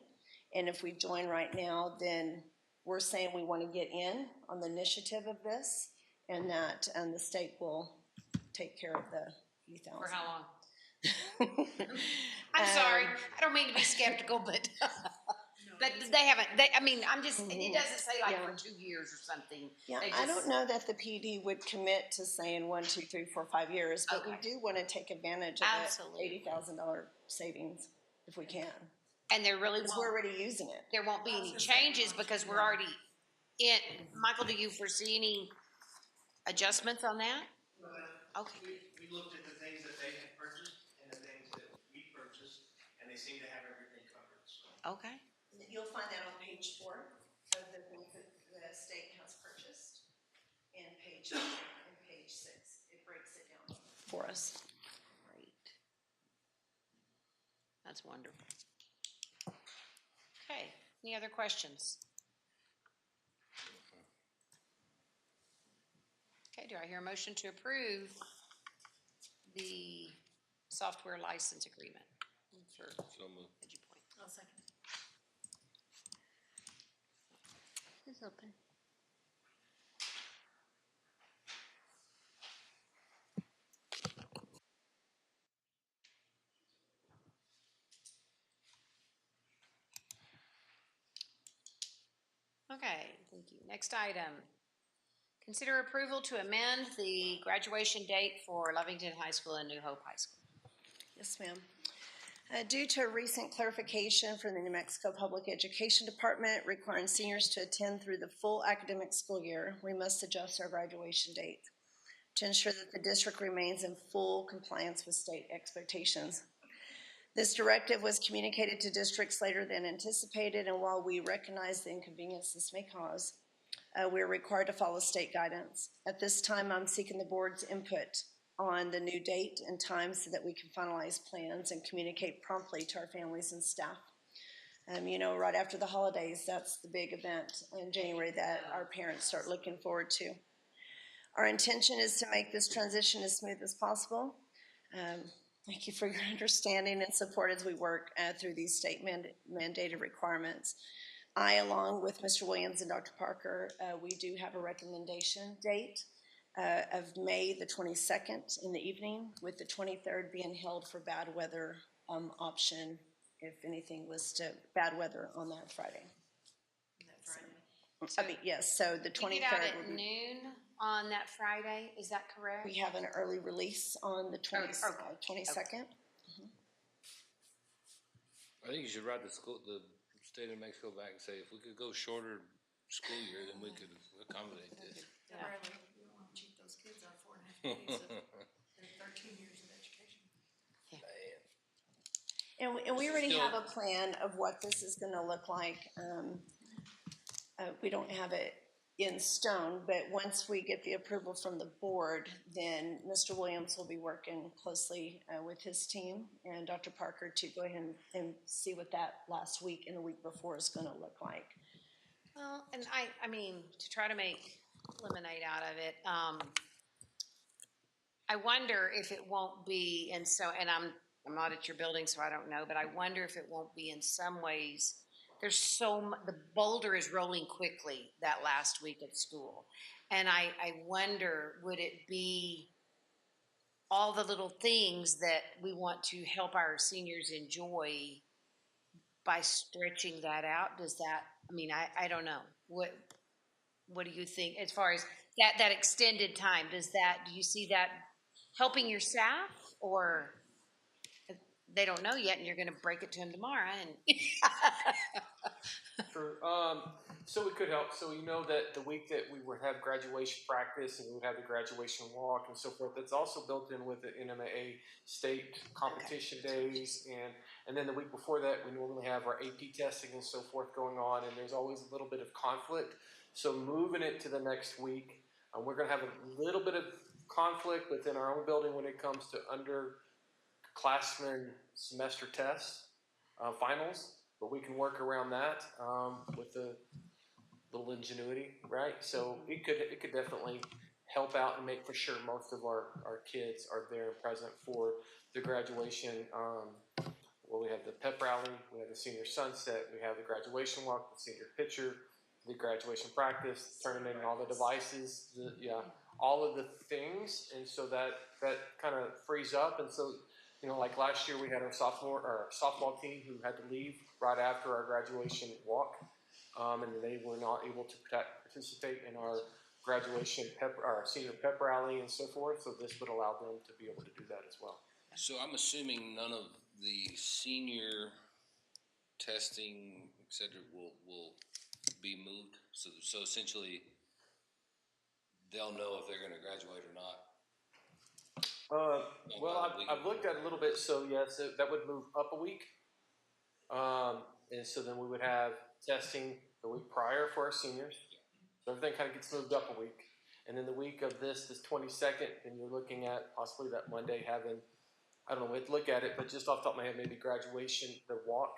And if we join right now, then we're saying we want to get in on the initiative of this and that the state will take care of the $80,000. For how long? I'm sorry. I don't mean to be skeptical, but they haven't. I mean, I'm just. It doesn't say like for 2 years or something. Yeah, I don't know that the PD would commit to saying 1, 2, 3, 4, 5 years, but we do want to take advantage of the $80,000 savings if we can. And there really we're already using it. There won't be any changes because we're already in. Michael, do you foresee any adjustments on that? Okay. We looked at the things that they had purchased and the things that we purchased, and they seem to have everything covered. So. Okay. You'll find that on page 4 of the things that the state has purchased, and page 6. It breaks it down for us. Great. That's wonderful. Okay. Any other questions? Okay. Do I hear a motion to approve the software license agreement for EduPoint? I'll second. It's open. Okay, thank you. Next item. Consider approval to amend the graduation date for Lovington High School and New Hope High School. Yes, ma'am. Due to a recent clarification from the New Mexico Public Education Department requiring seniors to attend through the full academic school year, we must adjust our graduation date to ensure that the district remains in full compliance with state expectations. This directive was communicated to districts later than anticipated, and while we recognize the inconvenience this may cause, we are required to follow state guidance. At this time, I'm seeking the board's input on the new date and time so that we can finalize plans and communicate promptly to our families and staff. You know, right after the holidays, that's the big event in January that our parents start looking forward to. Our intention is to make this transition as smooth as possible. Thank you for your understanding and support as we work through these state mandated requirements. I, along with Mr. Williams and Dr. Parker, we do have a recommendation date of May the 22nd in the evening, with the 23rd being held for bad weather option if anything was to bad weather on that Friday. So yes, so the 23rd. We get out at noon on that Friday, is that correct? We have an early release on the 22nd. Okay. I think you should write the state of New Mexico back and say, if we could go shorter school year, then we could accommodate this. Yeah. We don't want to cheat those kids out 4.5 days of their 13 years of education. And we already have a plan of what this is going to look like. We don't have it in stone, but once we get the approval from the board, then Mr. Williams will be working closely with his team and Dr. Parker to go ahead and see what that last week and the week before is going to look like. Well, and I mean, to try to make lemonade out of it, I wonder if it won't be, and I'm not at your building, so I don't know, but I wonder if it won't be in some ways. There's the boulder is rolling quickly that last week at school. And I wonder, would it be all the little things that we want to help our seniors enjoy by stretching that out? Does that, I mean, I don't know. What do you think as far as that extended time? Do you see that helping your staff, or they don't know yet and you're going to break it to them tomorrow? And True. So we could help. So you know that the week that we would have graduation practice and we would have the graduation walk and so forth, that's also built in with the NMAA state competition days. And then the week before that, we normally have our AP testing and so forth going on, and there's always a little bit of conflict. So moving it to the next week, we're going to have a little bit of conflict within our own building when it comes to underclassmen semester tests, finals. But we can work around that with a little ingenuity, right? So it could definitely help out and make for sure most of our kids are there and present for the graduation. We have the pep rally, we have the senior sunset, we have the graduation walk, the senior picture, the graduation practice, turning in all the devices, all of the things, and so that kind of frees up. And so, you know, like last year we had our softball team who had to leave right after our graduation walk, and they were not able to participate in our graduation our senior pep rally and so forth. So this would allow them to be able to do that as well. So I'm assuming none of the senior testing, et cetera, will be moved. So essentially, they'll know if they're going to graduate or not. Well, I've looked at it a little bit. So yes, that would move up a week, and so then we would have testing the week prior for our seniors. So everything kind of gets moved up a week, and then the week of this 22nd, and you're looking at possibly that Monday having, I don't know, we have to look at it, but just off the top of my head, maybe graduation, the walk,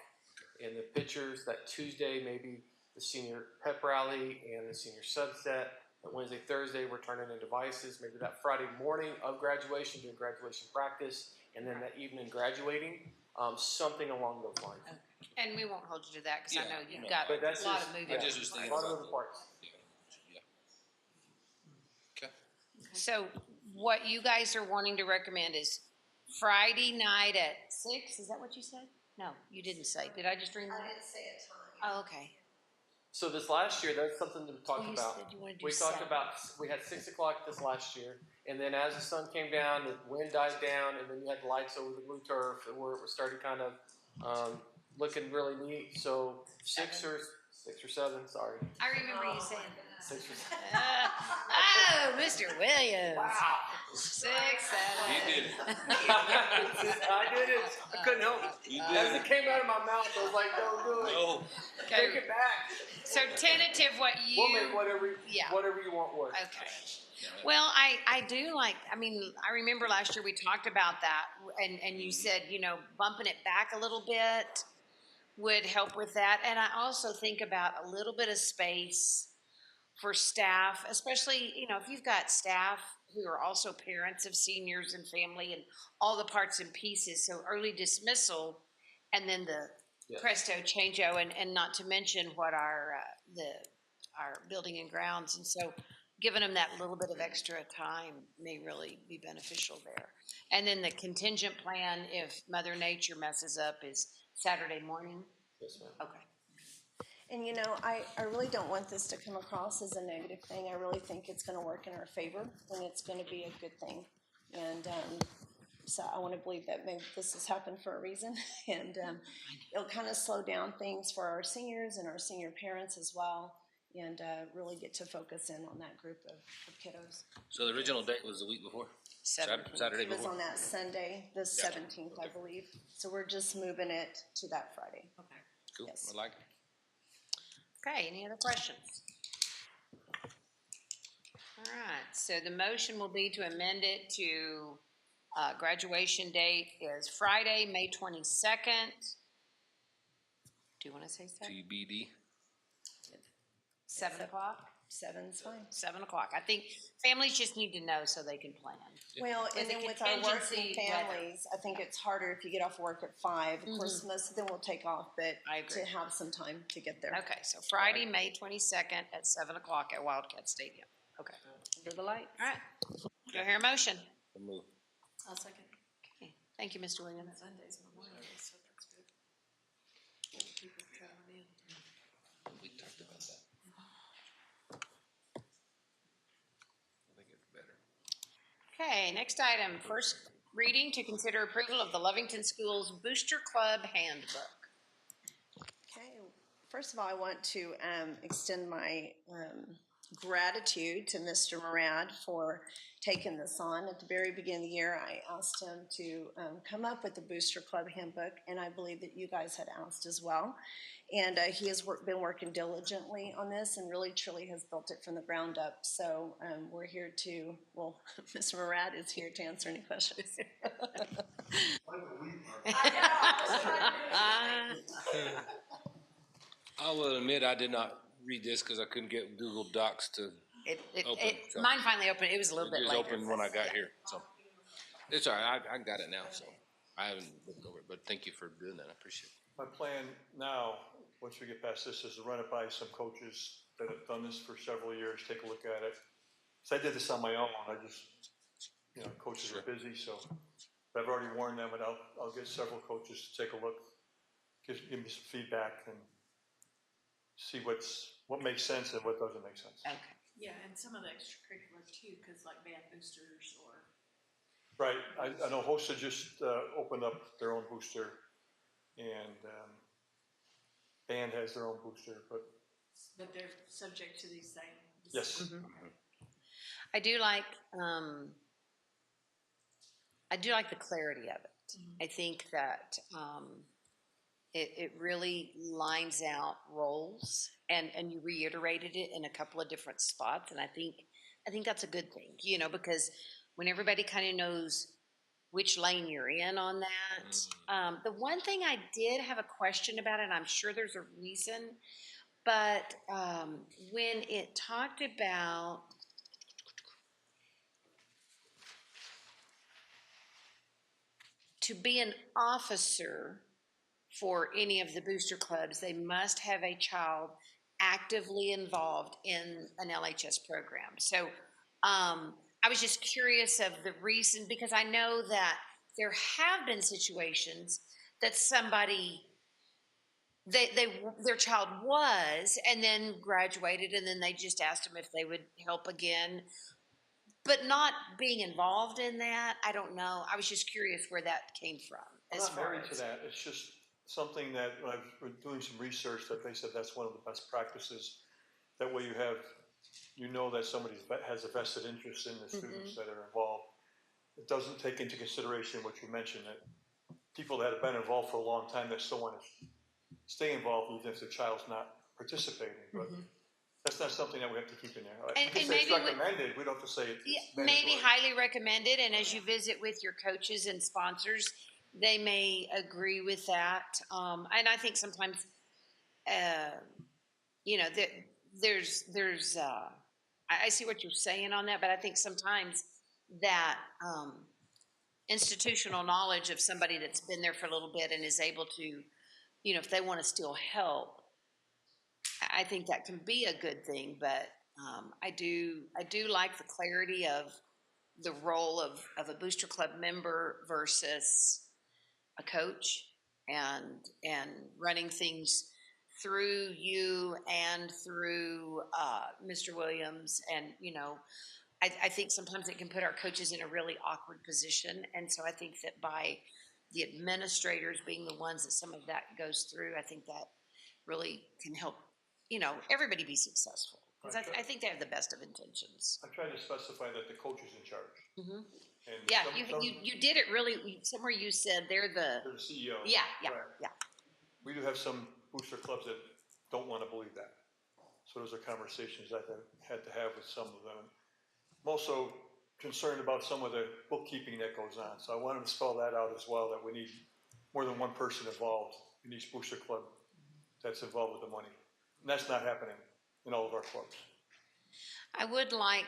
and the pictures. That Tuesday, maybe the senior pep rally and the senior sunset. That Wednesday, Thursday, we're turning in devices. Maybe that Friday morning of graduation, doing graduation practice, and then that evening graduating. Something along those lines. Okay. And we won't hold you to that because I know you've got but that's a lot just, of moving. I just was thinking a lot of about moving parts. Okay. So what you guys are wanting to recommend is Friday night at 6? Is that what you said? No, you didn't say. Did I just dream that? I didn't say a time. Oh, okay. So this last year, that's something to talk You about. said you wanted to do We talked 7. about, we had 6 o'clock this last year, and then as the sun came down, the wind died down, and then you had the lights over the blue turf, where it was starting kind of looking really neat. So 6 or 7, sorry. I remember you saying 6 or 7. oh, Mr. Williams. Wow. 6, 7. You did it. I did it. I couldn't help it. You did As it. it came out of my mouth, I was like, don't do it. No. Okay. Take it back. So tentative what you... We'll make whatever you want work. Okay. Well, I do like, I mean, I remember last year we talked about that, and you said, you know, bumping it back a little bit would help with that. And I also think about a little bit of space for staff, especially, you know, if you've got staff who are also parents of seniors and family and all the parts and pieces. So early dismissal and then the presto changeo, and not to mention what our building and grounds. And so giving them that little bit of extra time may really be beneficial there. And then the contingent plan, if Mother Nature messes up, is Saturday morning? Yes, ma'am. Okay. And you know, I really don't want this to come across as a negative thing. I really think it's going to work in our favor, and it's going to be a good thing. And so I want to believe that maybe this has happened for a reason, and it'll kind of slow down things for our seniors and our senior parents as well, and really get to focus in on that group of kiddos. So the original date was the week before? 17th. Saturday It was before? on that Sunday, the 17th, I believe. So we're just moving it to that Friday. Okay. Cool, Yes. I like it. Okay, any other questions? All right, so the motion will be to amend it to graduation date is Friday, May 22nd. Do you want to say so? TBD. 7 o'clock? 7's fine. 7 o'clock. I think families just need to know so they can plan. Well, and then with our working contingency families, I think it's harder if you get off work at 5. Of course, most of them will take off, but I agree. to have some time to get there. Okay, so Friday, May 22nd at 7 o'clock at Wildcat Stadium. Okay. Under the light. All right. Do I hear a motion? I'll move. I'll second. Okay. Thank you, Mr. Williams. Sunday's Memorial Day, so that's good. People traveling in. We talked about that. I think it's better. Okay, next item, first reading to consider approval of the Lovington Schools Booster Club Handbook. Okay, first of all, I want to extend my gratitude to Mr. Murad for taking this on. At the very beginning of the year, I asked him to come up with the Booster Club Handbook, and I believe that you guys had asked as well. And he has been working diligently on this and really truly has built it from the ground up. So we're here to, well, Mr. Murad is here to answer any questions. I will admit I did not read this because I couldn't get Google Docs to open. So Mine finally opened. It was a little bit it later. just opened when I got here. So it's all right. I got it now. So I haven't looked over it, but thank you for doing that. I appreciate it. My plan now, once we get past this, is to run it by some coaches that have done this for several years, take a look at it. So I did this on my own. I just, you know, coaches are busy, so I've already warned them, and I'll get several coaches to take a look, give me some feedback, and see what makes sense and what doesn't make sense. Okay. Yeah, and some of the extracurricular too, because like band boosters or. Right. I know HOSA just opened up their own booster, and band has their own booster, but they're subject to these same. yes. Mm-hmm. I do like the clarity of it. Mm-hmm. I think that it really lines out roles, and you reiterated it in a couple of different spots, and I think that's a good thing, you know, because when everybody kind of knows which lane you're in on that. The one thing I did have a question about, and I'm sure there's a reason, but when it talked about to be an officer for any of the booster clubs, they must have a child actively involved in an LHS program. So I was just curious of the reason, because I know that there have been situations that somebody, their child was, and then graduated, and then they just asked them if they would help again. But not being involved in that, I don't know. I was just curious where that came from. I'm not married to that. It's just something that when I was doing some research that they said that's one of the best practices. That way you know that somebody has a vested interest in the students that are involved. It doesn't take into consideration what you mentioned, that people that have been involved for a long time that still want to stay involved even if the child's not participating. But That's not something that we have to keep in there. And- We can and say it's maybe we- recommended, we don't have to say it's maybe mandatory. highly recommended, and as you visit with your coaches and sponsors, they may agree with that. And I think sometimes, you know, there's I see what you're saying on that, but I think sometimes that institutional knowledge of somebody that's been there for a little bit and is able to, you know, if they want to still help, I think that can be a good thing. But I do like the clarity of the role of a booster club member versus a coach, and running things through you and through Mr. Williams. And you know, I think sometimes it can put our coaches in a really awkward position, and so I think that by the administrators being the ones that some of that goes through, I think that really can help, you know, everybody be successful. Because I think they have the best of intentions. I try to specify that the coach is in charge. Mm-hmm. And Yeah, some- you did it really, somewhere you said they're the CEO. Yeah, Right. yeah. We do have some booster clubs that don't want to believe that. So those are conversations I've had to have with some of them. I'm also concerned about some of the bookkeeping that goes on. So I wanted to spell that out as well, that we need more than one person involved in each booster club that's involved with the money. And that's not happening in all of our clubs. I would like,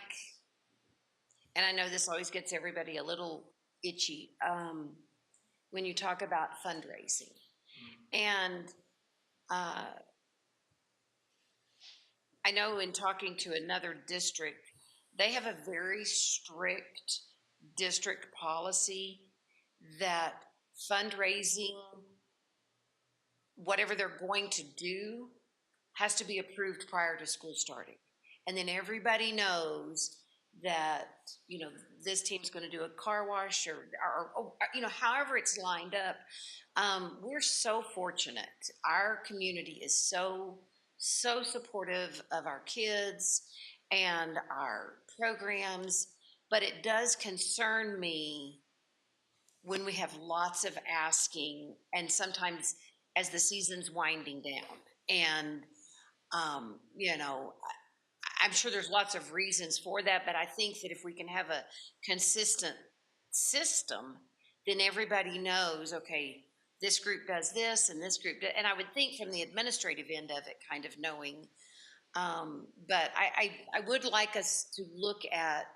and I know this always gets everybody a little itchy, when you talk about fundraising. And I know in talking to another district, they have a very strict district policy that fundraising, whatever they're going to do, has to be approved prior to school starting. And then everybody knows that, you know, this team's going to do a car wash or, you know, however it's lined up. We're so fortunate. Our community is so supportive of our kids and our programs, but it does concern me when we have lots of asking, and sometimes as the season's winding down. And, you know, I'm sure there's lots of reasons for that, but I think that if we can have a consistent system, then everybody knows, okay, this group does this and this group does, and I would think from the administrative end of it, kind of knowing. But I would like us to look at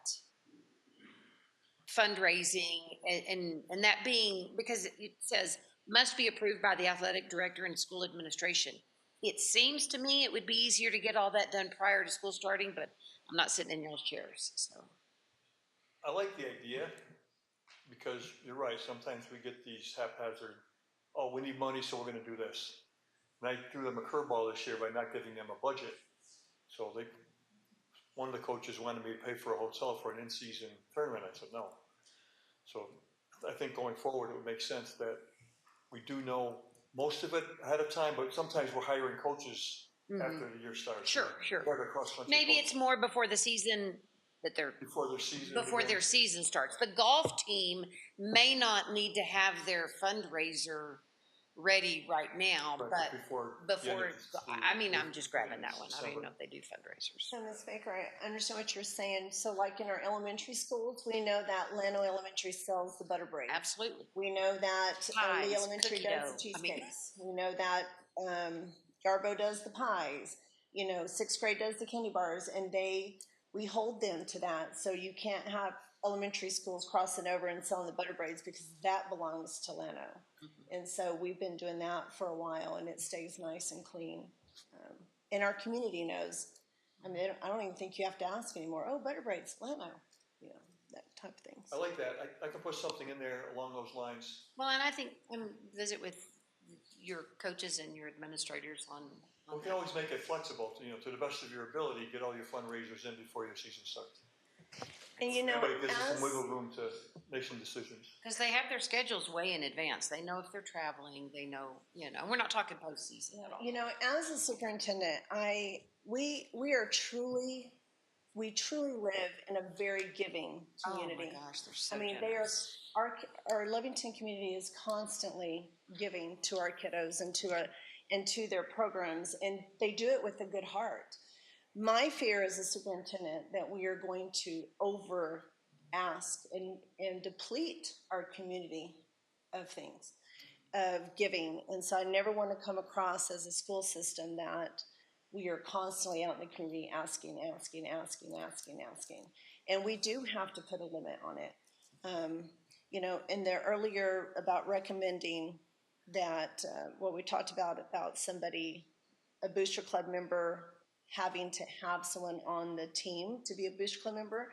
fundraising and that being, because it says must be approved by the athletic director and school administration. It seems to me it would be easier to get all that done prior to school starting, but I'm not sitting in y'all's chairs, so. I like the idea, because you're right, sometimes we get these haphazard, oh, we need money, so we're gonna do this. And I threw them a curveball this year by not giving them a budget. So one of the coaches wanted me to pay for a hotel for an in-season tournament. I said no. So I think going forward, it would make sense that we do know most of it ahead of time, but sometimes we're hiring coaches after the year starts. Sure. Maybe it's more before the season that they're before their season starts. The golf team may not need to have their fundraiser ready right now, but before I mean, I'm just grabbing that one. I don't even know if they do fundraisers. So, Ms. Baker, I understand what you're saying. So, like in our elementary schools, we know that Llano Elementary sells the butter braids. Absolutely. We know that Pies, Lee Elementary cookie does dough. the cheesecakes. We know that Garbo does the pies. You know, sixth grade does the candy bars, and we hold them to that. So you can't have elementary schools crossing over and selling the butter braids, because that belongs to Llano. And so we've been doing that for a while, and it stays nice and clean. And our community knows. I mean, I don't even think you have to ask anymore. Oh, butter braids, Llano. You know, that type of things. I like that. I can put something in there along those lines. Well, and I think visit with your coaches and your administrators on We can always make it flexible, to the best of your ability, get all your fundraisers in before your season starts. And you know, Everybody gives us some wiggle room to make some decisions. Because they have their schedules way in advance. They know if they're traveling. They know, we're not talking postseason at all. You know, as a superintendent, we truly live in a very giving community. Oh my gosh, they're so I mean, generous. our Lovington community is constantly giving to our kiddos and to their programs, and they do it with a good heart. My fear as a superintendent that we are going to over ask and deplete our community of things, of giving. And so I never want to come across as a school system that we are constantly out in the community asking. And we do have to put a limit on it. You know, in the earlier about recommending that, what we talked about somebody, a booster club member having to have someone on the team to be a booster club member.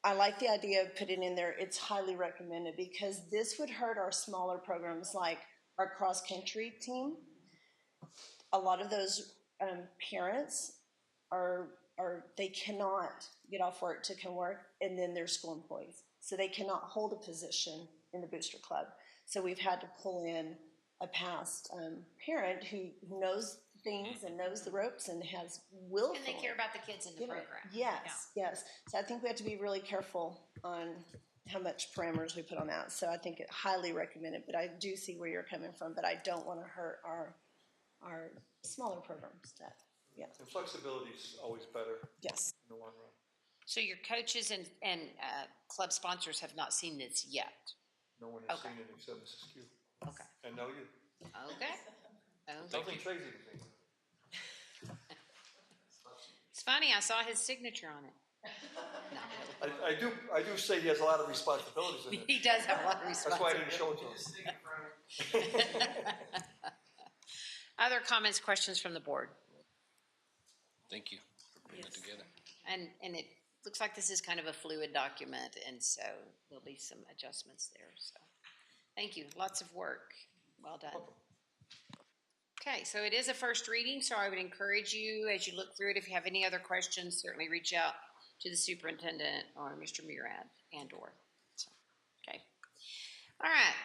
I like the idea of putting in there, it's highly recommended, because this would hurt our smaller programs like our cross-country team. A lot of those parents they cannot get off work to come work, and then they're school employees. So they cannot hold a position in the booster club. So we've had to pull in a past parent who knows things and knows the ropes and has willfully. And they care about the kids in the program. Yes. So I think we have to be really careful on how much parameters we put on that. So I think it highly recommended, but I do see where you're coming from, but I don't want to hurt our smaller programs. And flexibility is always better. Yes. In the long run. So your coaches and club sponsors have not seen this yet? No one has seen it except Mrs. Q. Okay. And now you. Okay. Nothing crazy to me. It's funny, I saw his signature on it. No, really. I do say he has a lot of responsibilities in it. He does have a lot of That's why I responsibilities. didn't show it to him. Other comments, questions from the board? Thank you for putting it together. And it looks like this is kind of a fluid document, and so there'll be some adjustments there. So, thank you. Lots of work. Well done. Okay, so it is a first reading, so I would encourage you as you look through it, if you have any other questions, certainly reach out to the superintendent or Mr. Murad and/or. So, okay. All right.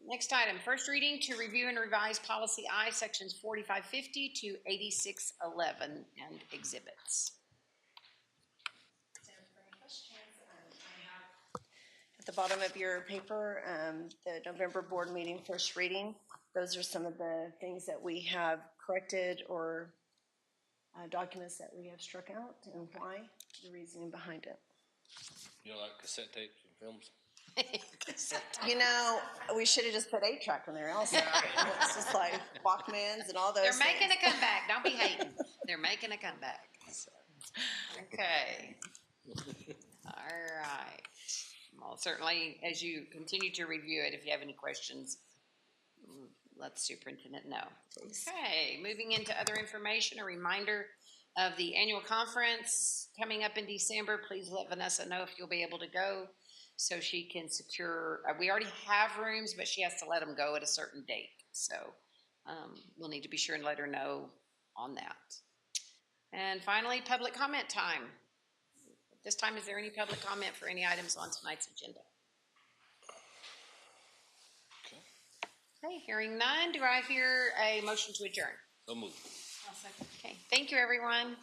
Next item, first reading to review and revise policy I, sections 4550 to 8611 and exhibits. At the bottom of your paper, the November board meeting first reading, those are some of the things that we have corrected or documents that we have struck out and why, the reasoning behind it. You know, like cassette tapes and films? You know, we should have just put 8-track in there also. It's just like Walkmans and all those They're making a comeback. Don't be hating. They're making a comeback. So, okay. All right. Well, certainly, as you continue to review it, if you have any questions, let the superintendent know. Okay, moving into other information, a reminder of the annual conference coming up in December. Please let Vanessa know if you'll be able to go so she can secure, we already have rooms, but she has to let them go at a certain date. So we'll need to be sure and let her know on that. And finally, public comment time. This time, is there any public comment for any items on tonight's agenda? Okay, hearing none, do I hear a motion to adjourn? So moved. Okay, thank you, everyone.